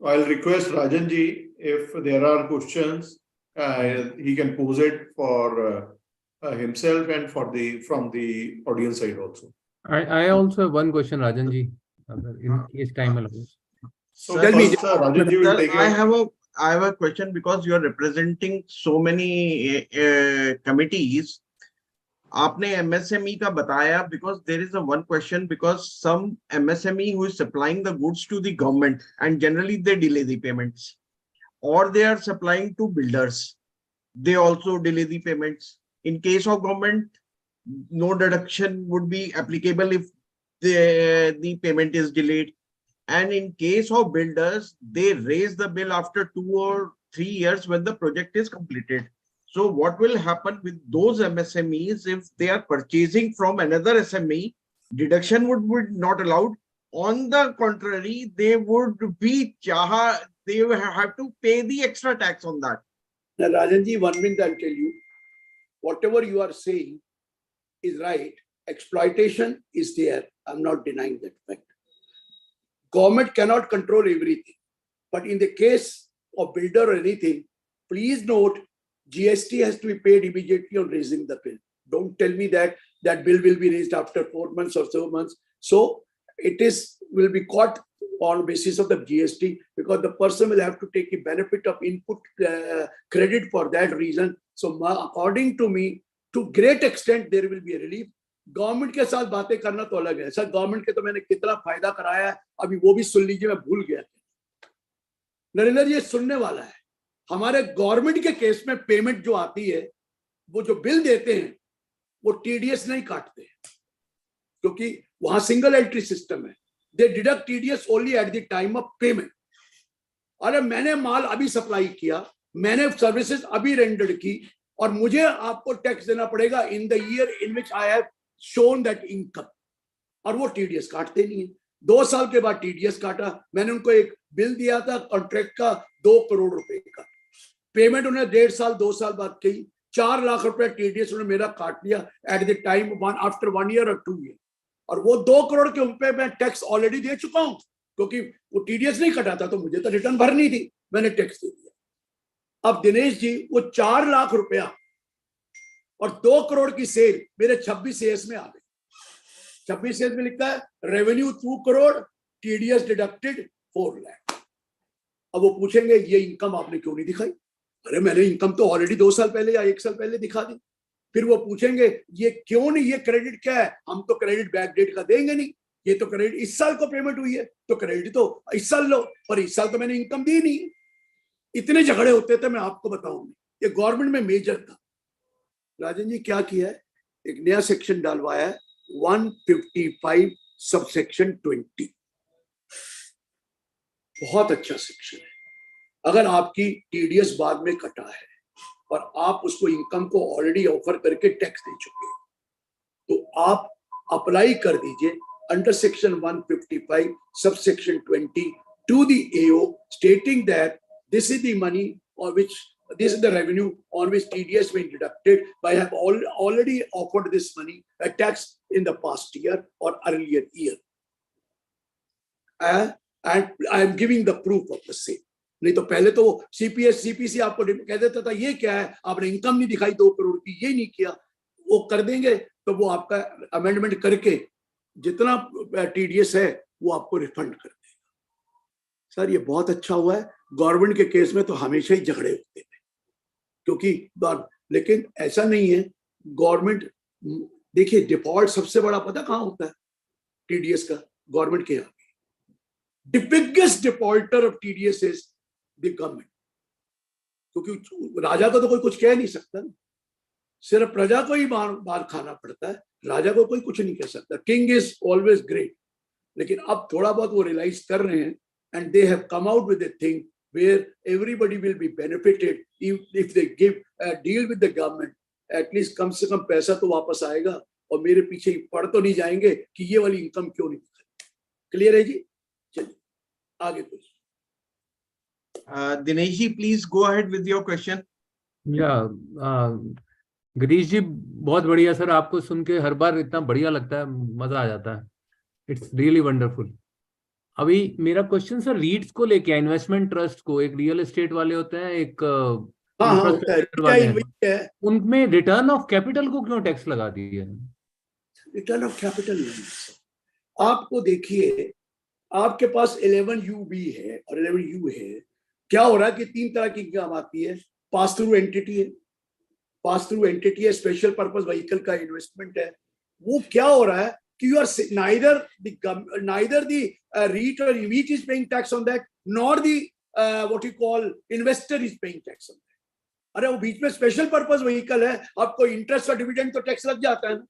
I'll request Rajan ji, if there are questions, he can pose it for himself and from the audience side also. I also have one question, Rajan ji, in case time allows. So Tell me, Rajan ji will take it. I have a question, because you are representing so many committees. आपने MSME का बताया, because there is a one question, because some MSME who is supplying the goods to the government and generally they delay the payments, or they are supplying to builders, they also delay the payments. In case of government, no deduction would be applicable if the payment is delayed. And in case of builders, they raise the bill after 2 or 3 years when the project is completed. So what will happen with those MSMEs if they are purchasing from another SME? Deduction would not allowed. On the contrary, they would have to pay the extra tax on that. Now, Rajan ji, 1 minute I'll tell you. Whatever you are saying is right. Exploitation is there. I'm not denying that fact. Government cannot control everything. But in the case of builder or anything, please note, GST has to be paid immediately on raising the bill. Don't tell me that that bill will be raised after 4 months or so months. So it will be caught on basis of the GST, because the person will have to take a benefit of input credit for that reason. So according to me, to great extent, there will be a relief. Government के साथ बातें करना तो अलग है sir. Government के तो मैंने कितना फायदा कराया है, अभी वो भी सुन लीजिए, मैं भूल गया. नरेंद्र जी सुनने वाला है. हमारे गवर्नमेंट के केस में पेमेंट जो आती है, वो जो बिल देते हैं वो टीडीएस नहीं काटते हैं, क्योंकि वहां सिंगल एंट्री सिस्टम है. They deduct TDS only at the time of payment. अरे मैंने माल अभी सप्लाई किया, मैंने सर्विसेज अभी रेंडर की, और मुझे आपको टैक्स देना पड़ेगा in the year in which I have shown that income, और वो टीडीएस काटते नहीं है. 2 साल के बाद टीडीएस काटा. मैंने उनको एक बिल दिया था कॉन्ट्रैक्ट का 2 करोड़ रुपए का, पेमेंट उन्हें 1.5 साल 2 साल बाद की. 4 लाख रुपए टीडीएस उन्होंने मेरा काट लिया eight the time after 1 year और 2 ईयर. और वो 2 करोड़ के ऊपर मैं टैक्स ऑलरेडी दे चुका हूं, क्योंकि वो टीडीएस नहीं कटा था, तो मुझे तो रिटर्न भरनी थी, मैंने टैक्स दे दिया. अब दिनेश जी, वो 4 लाख रुपया और 2 करोड़ की सेल मेरे 26 एस में आ गई. 26 एस में लिखा है revenue 2 crore, TDS deducted 4 lakh. अब वो पूछेंगे ये इनकम आपने क्यों नहीं दिखाई? अरे मैंने इनकम तो ऑलरेडी 2 साल पहले या 1 साल पहले दिखा दी. फिर वो पूछेंगे ये क्यों नहीं, ये क्रेडिट क्या है? हम तो क्रेडिट बैक डेट का देंगे नहीं, ये तो क्रेडिट इस साल को पेमेंट हुई है, तो क्रेडिट तो इस साल लो, और इस साल तो मैंने इनकम दी नहीं. इतने झगड़े होते थे, मैं आपको बताऊंगी. ये गवर्नमेंट में मेजर था. राजन जी क्या किया है, एक नया सेक्शन डालवाया है 155 सबसेक्शन 20. बहुत अच्छा सेक्शन है. अगर आपकी टीडीएस बाद में कटा है और आप उसको इनकम को ऑलरेडी ऑफर करके टैक्स दे चुके हैं, तो आप अप्लाई कर दीजिए under section 155 subsection 20 to the AO, stating that this is the money on which, this is the revenue on which TDS been deducted. I have already offered this money a tax in the past year or earlier year, and I am giving the proof of the same. नहीं तो पहले तो CPS CPC आपको कह देता था ये क्या है, आपने इनकम नहीं दिखाई 2 करोड़ की, ये नहीं किया. वो कर देंगे तो वो आपका अमेंडमेंट करके जितना टीडीएस है वो आपको रिफंड कर देगा. सर ये बहुत अच्छा हुआ है. गवर्नमेंट के केस में तो हमेशा ही झगड़े होते थे, क्योंकि लेकिन ऐसा नहीं है. गवर्नमेंट देखिए, डिफॉल्ट सबसे बड़ा पता कहाँ होता है टीडीएस का? गवर्नमेंट के यहाँ. The biggest defaulter of TDS is the government, क्योंकि राजा को तो कोई कुछ कह नहीं सकता, सिर्फ प्रजा को ही मार खाना पड़ता है. राजा को कोई कुछ नहीं कह सकता. King is always great. लेकिन अब थोड़ा बहुत वो रियलाइज कर रहे हैं, and they have come out with a thing where everybody will be benefited if they give a deal with the government. At least कम से कम पैसा तो वापस आएगा और मेरे पीछे पड़ तो नहीं जाएंगे कि ये वाली इनकम क्यों नहीं। क्लियर है जी? चलिए आगे कुछ। Dinesh ji, please go ahead with your question. या गिरीश जी बहुत बढ़िया सर, आपको सुन के हर बार इतना बढ़िया लगता है, मजा आ जाता है। It's really wonderful. अभी मेरा क्वेश्चन सर रीट्स को लेके है, इन्वेस्टमेंट ट्रस्ट को। एक रियल एस्टेट वाले होते हैं, एक इंफ्रास्ट्रक्चर वाले हैं, उनमें रिटर्न ऑफ कैपिटल को क्यों टैक्स लगा दिया है? रिटर्न ऑफ कैपिटल नहीं। आपको देखिए, आपके पास 11UB है और 11U है। क्या हो रहा है कि 3 तरह की इनकम आती है। पास थ्रू एंटिटी है, पास थ्रू एंटिटी है, स्पेशल पर्पस व्हीकल का इन्वेस्टमेंट है। वो क्या हो रहा है कि you are neither the REIT or REIT is paying tax on that, nor the what you call investor is paying tax on that. अरे वो बीच में स्पेशल पर्पस व्हीकल है, आपको इंटरेस्ट और डिविडेंड तो टैक्स लग जाता है ना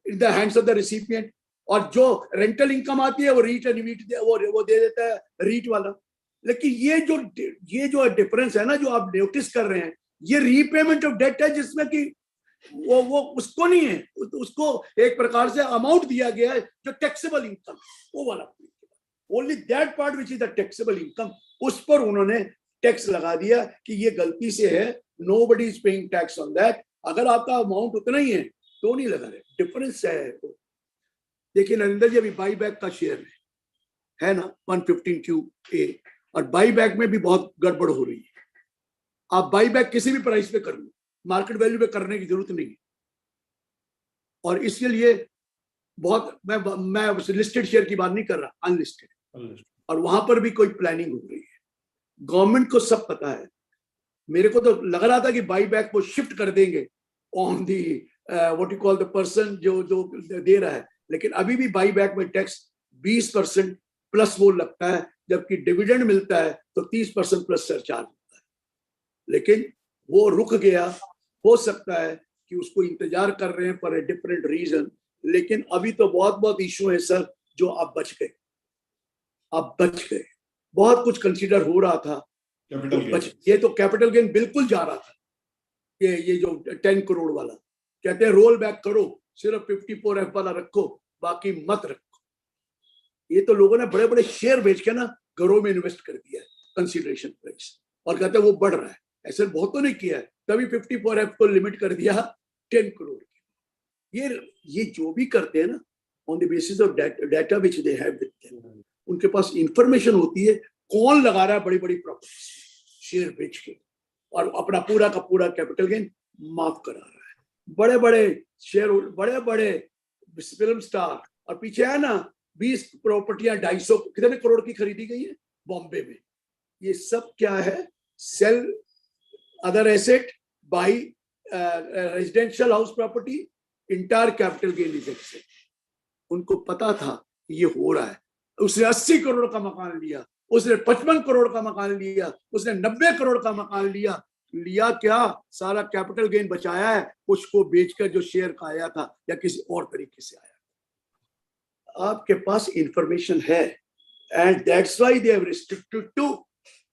in the hands of the recipient. और जो रेंटल इनकम आती है वो REIT और REIT वो दे देता है REIT वाला। लेकिन ये जो डिफरेंस है ना, जो आप नोटिस कर रहे हैं, ये रीपेमेंट ऑफ डेट है, जिसमें कि वो उसको नहीं है, उसको एक प्रकार से अमाउंट दिया गया है जो टैक्सेबल इनकम, वो वाला only that part which is the taxable income, उस पर उन्होंने टैक्स लगा दिया कि ये गलती से है, nobody is paying tax on that. अगर आपका अमाउंट उतना ही है तो नहीं लगा रहे, डिफरेंस है। देखिए नरेंद्र जी, अभी बाई बैक का शेयर है ना 115QA, और बाई बैक में भी बहुत गड़बड़ हो रही है। आप बाई बैक किसी भी प्राइस पे कर लो, मार्केट वैल्यू पे करने की जरूरत नहीं है। और इसके लिए बहुत मैं लिस्टेड शेयर की बात नहीं कर रहा, अनलिस्टेड, और वहां पर भी कोई प्लानिंग हो रही है। गवर्नमेंट को सब पता है। मेरे को तो लग रहा था कि बाई बैक को शिफ्ट कर देंगे on the what you call the person जो दे रहा है, लेकिन अभी भी बाई बैक में टैक्स 20% प्लस वो लगता है, जबकि डिविडेंड मिलता है तो 30% प्लस सरचार्ज होता है। लेकिन वो रुक गया, हो सकता है कि उसको इंतजार कर रहे हैं फॉर ए डिफरेंट रीजन। लेकिन अभी तो बहुत इशू है सर, जो आप बच गए, आप बच गए। बहुत कुछ कंसीडर हो रहा था, ये तो कैपिटल गेन बिल्कुल जा रहा था। ये जो 10 करोड़ वाला कहते हैं रोल बैक करो, सिर्फ 54F वाला रखो, बाकी मत रखो। ये तो लोगों ने बड़े बड़े शेयर बेच के ना घरों में इन्वेस्ट कर दिया है कंसीडरेशन प्राइस, और कहते हैं वो बढ़ रहा है। ऐसे बहुत तो नहीं किया है, तभी 54F को लिमिट कर दिया 10 करोड़ की। ये जो भी करते हैं ना, on the basis of data which they have with them, उनके पास इंफॉर्मेशन होती है कौन लगा रहा है बड़ी बड़ी प्रॉपर्टी शेयर बेच के, और अपना पूरा का पूरा कैपिटल गेन माफ करा रहा है। बड़े बड़े शेयर, बड़े बड़े फिल्म स्टार, और पीछे है ना 20 प्रॉपर्टियां 250 कितने करोड़ की खरीदी गई है बॉम्बे में। ये सब क्या है? Sell other asset, buy residential house property, entire capital gain is except. उनको पता था ये हो रहा है। उसने 80 करोड़ का मकान लिया, उसने 55 करोड़ का मकान लिया, उसने 90 करोड़ का मकान लिया क्या? सारा कैपिटल गेन बचाया है, उसको बेचकर जो शेयर का आया था या किसी और तरीके से आया। आपके पास इंफॉर्मेशन है, and that's why they have restricted to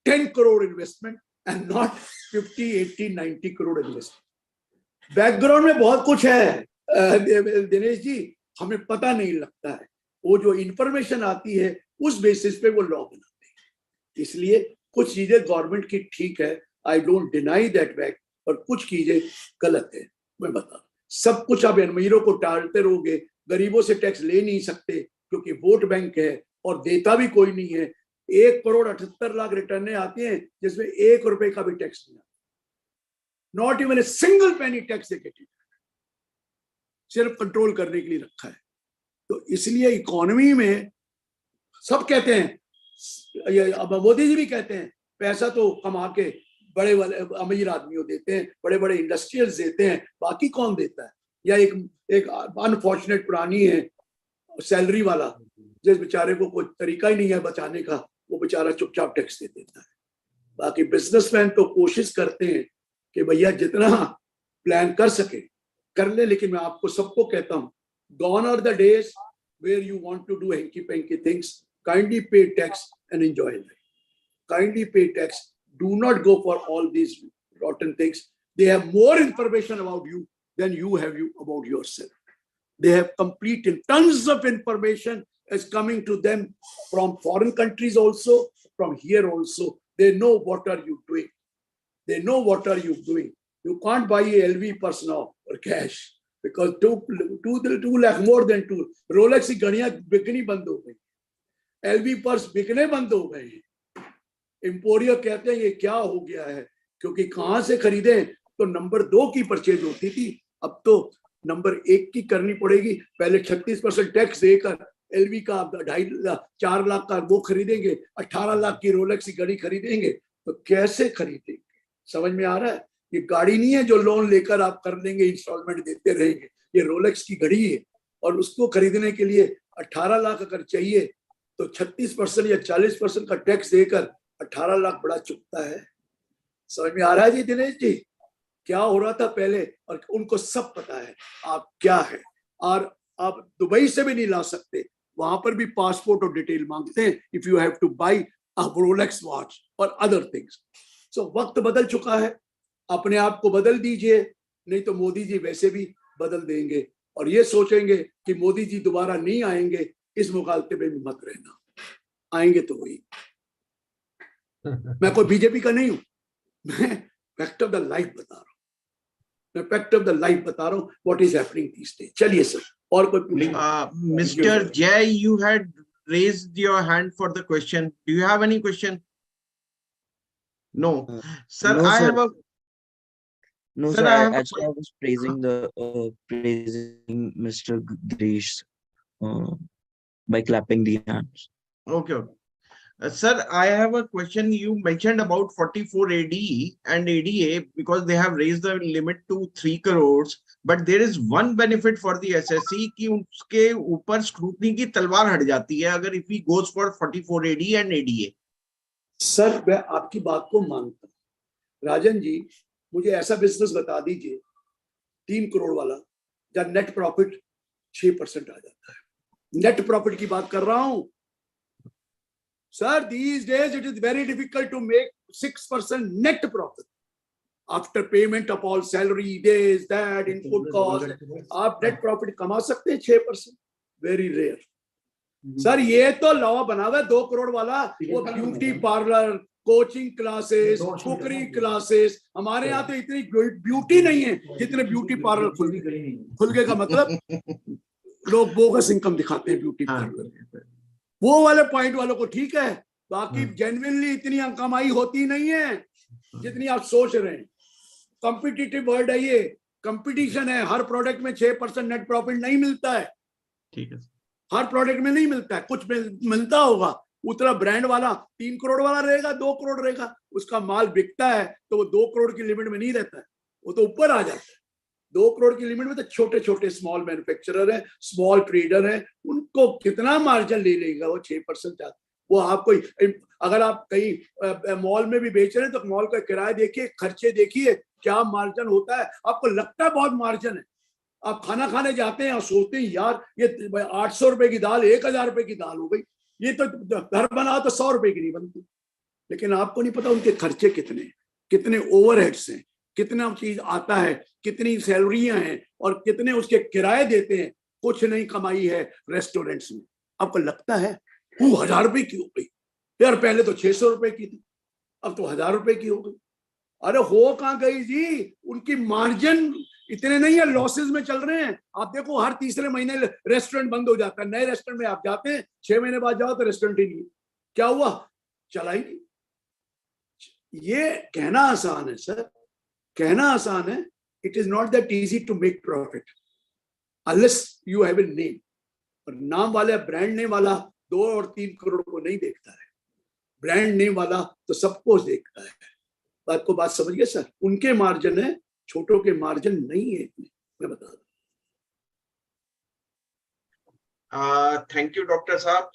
10 crore investment and not 50, 80, 90 crore investment. Background में बहुत कुछ है दिनेश जी, हमें पता नहीं लगता है। वो जो इंफॉर्मेशन आती है उस बेसिस पे वो लॉ बनाते हैं। इसलिए कुछ चीजें गवर्नमेंट की ठीक है, I don't deny that fact, और कुछ चीजें गलत है। मैं बता, सब कुछ आप अमीरों को टालते रहोगे, गरीबों से टैक्स ले नहीं सकते क्योंकि वोट बैंक है और देता भी कोई नहीं है। 1 करोड़ 78 लाख रिटर्न आती हैं जिसमें 1 रुपए का भी टैक्स नहीं आता, not even a single penny tax देके, सिर्फ कंट्रोल करने के लिए रखा है। तो इसलिए इकोनॉमी में सब कहते हैं, अब मोदी जी भी कहते हैं पैसा तो कमा के बड़े वाले अमीर आदमियों देते हैं, बड़े बड़े इंडस्ट्रियल्स देते हैं, बाकी कौन देता है? या एक अनफॉर्चुनेट प्राणी है सैलरी वाला, जिस बेचारे को कोई तरीका ही नहीं है बचाने का, वो बेचारा चुपचाप टैक्स दे देता है। बाकी बिजनेसमैन तो कोशिश करते हैं कि भैया जितना प्लान कर सके कर ले। लेकिन मैं आपको सबको कहता हूँ, gone are the days where you want to do hanky panky things, kindly pay tax and enjoy life. kindly pay tax. Do not go for all these rotten things. They have more information about you than you have about yourself. They have complete tons of information is coming to them from foreign countries also, from here also. They know what are you doing. They know what are you doing. You can't buy a LV purse now or cash because 2 lakh, more than 2. Rolex की घड़ियां bikini बंद हो गई, LV purse बिकने बंद हो गए. Emporia कहते हैं ये क्या हो गया है, क्योंकि कहां से खरीदें तो नंबर 2 की परचेज होती थी, अब तो नंबर 1 की करनी पड़ेगी. पहले 36% टैक्स देकर LV का 2.5-4 लाख का वो खरीदेंगे, 18 लाख की रोलेक्स की घड़ी खरीदेंगे, तो कैसे खरीदेंगे? समझ में आ रहा है? ये गाड़ी नहीं है जो लोन लेकर आप कर लेंगे, इंस्टॉलमेंट देते रहेंगे. ये रोलेक्स की घड़ी है और उसको खरीदने के लिए 18 लाख अगर चाहिए तो 36% या 40% का टैक्स देकर 18 लाख बड़ा चुकता है. समझ में आ रहा है जी दिनेश जी क्या हो रहा था पहले? और उनको सब पता है आप क्या है. और आप दुबई से भी नहीं ला सकते, वहां पर भी पासपोर्ट और डिटेल मांगते हैं if you have two by a Rolex watch और अदर थिंग्स. सो वक्त बदल चुका है, अपने आप को बदल दीजिए, नहीं तो मोदी जी वैसे भी बदल देंगे और ये सोचेंगे कि मोदी जी दोबारा नहीं आएंगे. इस मुगालते में भी मत रहना, आएंगे तो वही. मैं कोई बीजेपी का नहीं हूं, मैं फैक्ट ऑफ द लाइफ बता रहा हूं. मैं फैक्ट ऑफ द लाइफ बता रहा हूं what is happening this day. चलिए सर, और कोई Mr. Jay, you had raised your hand for the question. Do you have any question? No. Sir, No, I sir. have a No, Sir, sir. I have a Actually, I was praising Mr. Girish by clapping the hands. okay. Sir, I have a question. You mentioned about 44 AD and ADA because they have raised the limit to 3 crores. But there is one benefit for the SSC कि उसके ऊपर scrutiny की तलवार हट जाती है अगर if he goes for 44 AD and ADA. Sir मैं आपकी बात को मानता हूँ. राजन जी मुझे ऐसा बिजनेस बता दीजिए 3 करोड़ वाला जब नेट प्रॉफिट 6% आ जाता है. नेट प्रॉफिट की बात कर रहा हूं sir. these days it is very difficult to make 6% net profit after payment of all salary, this, that, input cost. आप नेट प्रॉफिट कमा सकते हैं 6%, वेरी रेयर. सर ये तो लॉ बना हुआ है 2 करोड़ वाला, वो ब्यूटी पार्लर, कोचिंग क्लासेस, कुकरी क्लासेस. हमारे यहाँ तो इतनी ब्यूटी नहीं है जितने ब्यूटी पार्लर खुल गए का मतलब लोग बोगस इनकम दिखाते हैं ब्यूटी पार्लर. वो वाले पॉइंट वालों को ठीक है, बाकी जेन्युइनली इतनी कमाई होती नहीं है जितनी आप सोच रहे हैं. कॉम्पिटिटिव वर्ल्ड है ये, कंपटीशन है. हर प्रोडक्ट में 6% नेट प्रॉफिट नहीं मिलता है. ठीक है. हर प्रोडक्ट में नहीं मिलता है, कुछ मिलता होगा. उतना ब्रांड वाला 3 करोड़ वाला रहेगा, 2 करोड़ रहेगा, उसका माल बिकता है तो वो 2 करोड़ की लिमिट में नहीं रहता है, वो तो ऊपर आ जाता है. 2 करोड़ की लिमिट में तो छोटे छोटे स्मॉल मैन्युफैक्चरर है, स्मॉल ट्रेडर है, उनको कितना मार्जिन ले लेगा वो 6% जाता. वो आपको अगर आप कहीं मॉल में भी बेच रहे हैं तो मॉल का किराया देखिए, खर्चे देखिए, क्या मार्जिन होता है. आपको लगता है बहुत मार्जिन है, आप खाना खाने जाते हैं और सोचते हैं यार ये 800 रुपए की दाल 1000 रुपए की दाल हो गई, ये तो घर बना तो 100 रुपए की नहीं बनती. लेकिन आपको नहीं पता उनके खर्चे कितने ओवरहेड्स हैं, कितना चीज आता है, कितनी सैलरियां हैं और कितने उसके किराए देते हैं. कुछ नहीं कमाई है रेस्टोरेंट्स में. आपको लगता है वो 1000 रुपए की हो गई यार, पहले तो 600 रुपए की थी, अब तो 1000 रुपए की हो गई. अरे हो कहाँ गई जी, उनकी मार्जिन इतने नहीं है, लॉसेस में चल रहे हैं. आप देखो हर तीसरे महीने रेस्टोरेंट बंद हो जाता है. नए रेस्टोरेंट में आप जाते हैं 6 महीने बाद जाओ तो रेस्टोरेंट ही नहीं. क्या हुआ? चला ही नहीं. ये कहना आसान है सर, कहना आसान है. It is not that easy to make profit unless you have a name. और नाम वाला, ब्रांड नेम वाला 2 और 3 करोड़ को नहीं देखता है, ब्रांड नेम वाला तो सब कुछ देखता है. बात को बात समझ गए सर? उनके मार्जिन है, छोटों के मार्जिन नहीं है इतने, मैं बता दूं. Thank you, Dr. Saab.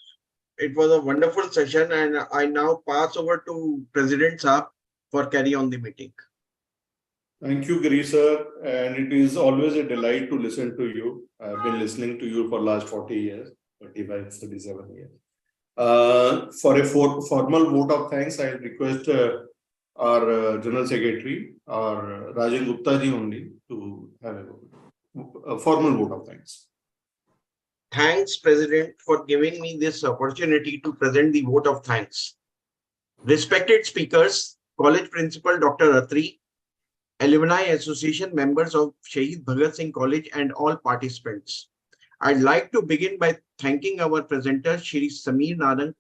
It was a wonderful session, and I now pass over to President Saab for carry on the meeting. Thank you, Girisha, and it is always a delight to listen to you. I've been listening to you for last 40 years, 35, 37 years. For a formal vote of thanks, I request our General Secretary, our Rajan Gupta ji only, to have a formal vote of thanks. Thanks, President, for giving me this opportunity to present the vote of thanks. Respected speakers, College Principal Dr. Atri, Alumni Association members of Shaheed Bhagat Singh College and all participants. I'd like to begin by thanking our presenters, Shri Sameer Nadan,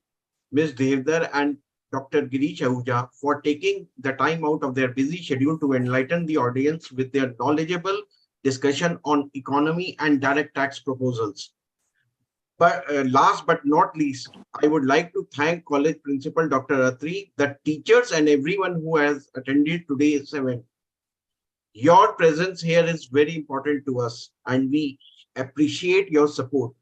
Ms. Devdar and Dr. Girisha Ahuja for taking the time out of their busy schedule to enlighten the audience with their knowledgeable discussion on economy and direct tax proposals. But last but not least, I would like to thank College Principal Dr. Atri, the teachers and everyone who has attended today's event. Your presence here is very important to us and we appreciate your support.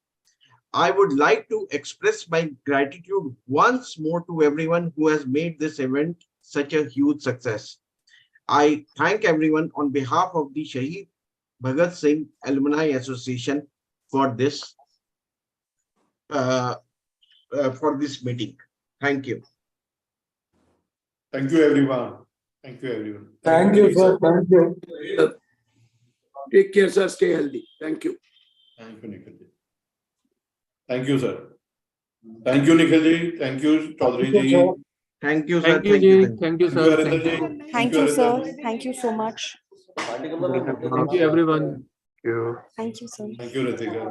I would like to express my gratitude once more to everyone who has made this event such a huge success. I thank everyone on behalf of the Shaheed Bhagat Singh Alumni Association for this meeting. Thank you. Thank you, everyone. Thank you, everyone. Thank you, sir. Thank you. Take care, sir. Stay healthy. Thank you. Thank you, Nikhil ji. Thank you, sir. Thank you, Nikhil ji. Thank you, Chaudhary ji. Thank you, sir. Thank you, Ji. Thank you, sir. Arinder ji. Thank you, sir. Thank you so much. Thank you, everyone. Thank you, sir. Thank you, Ritika.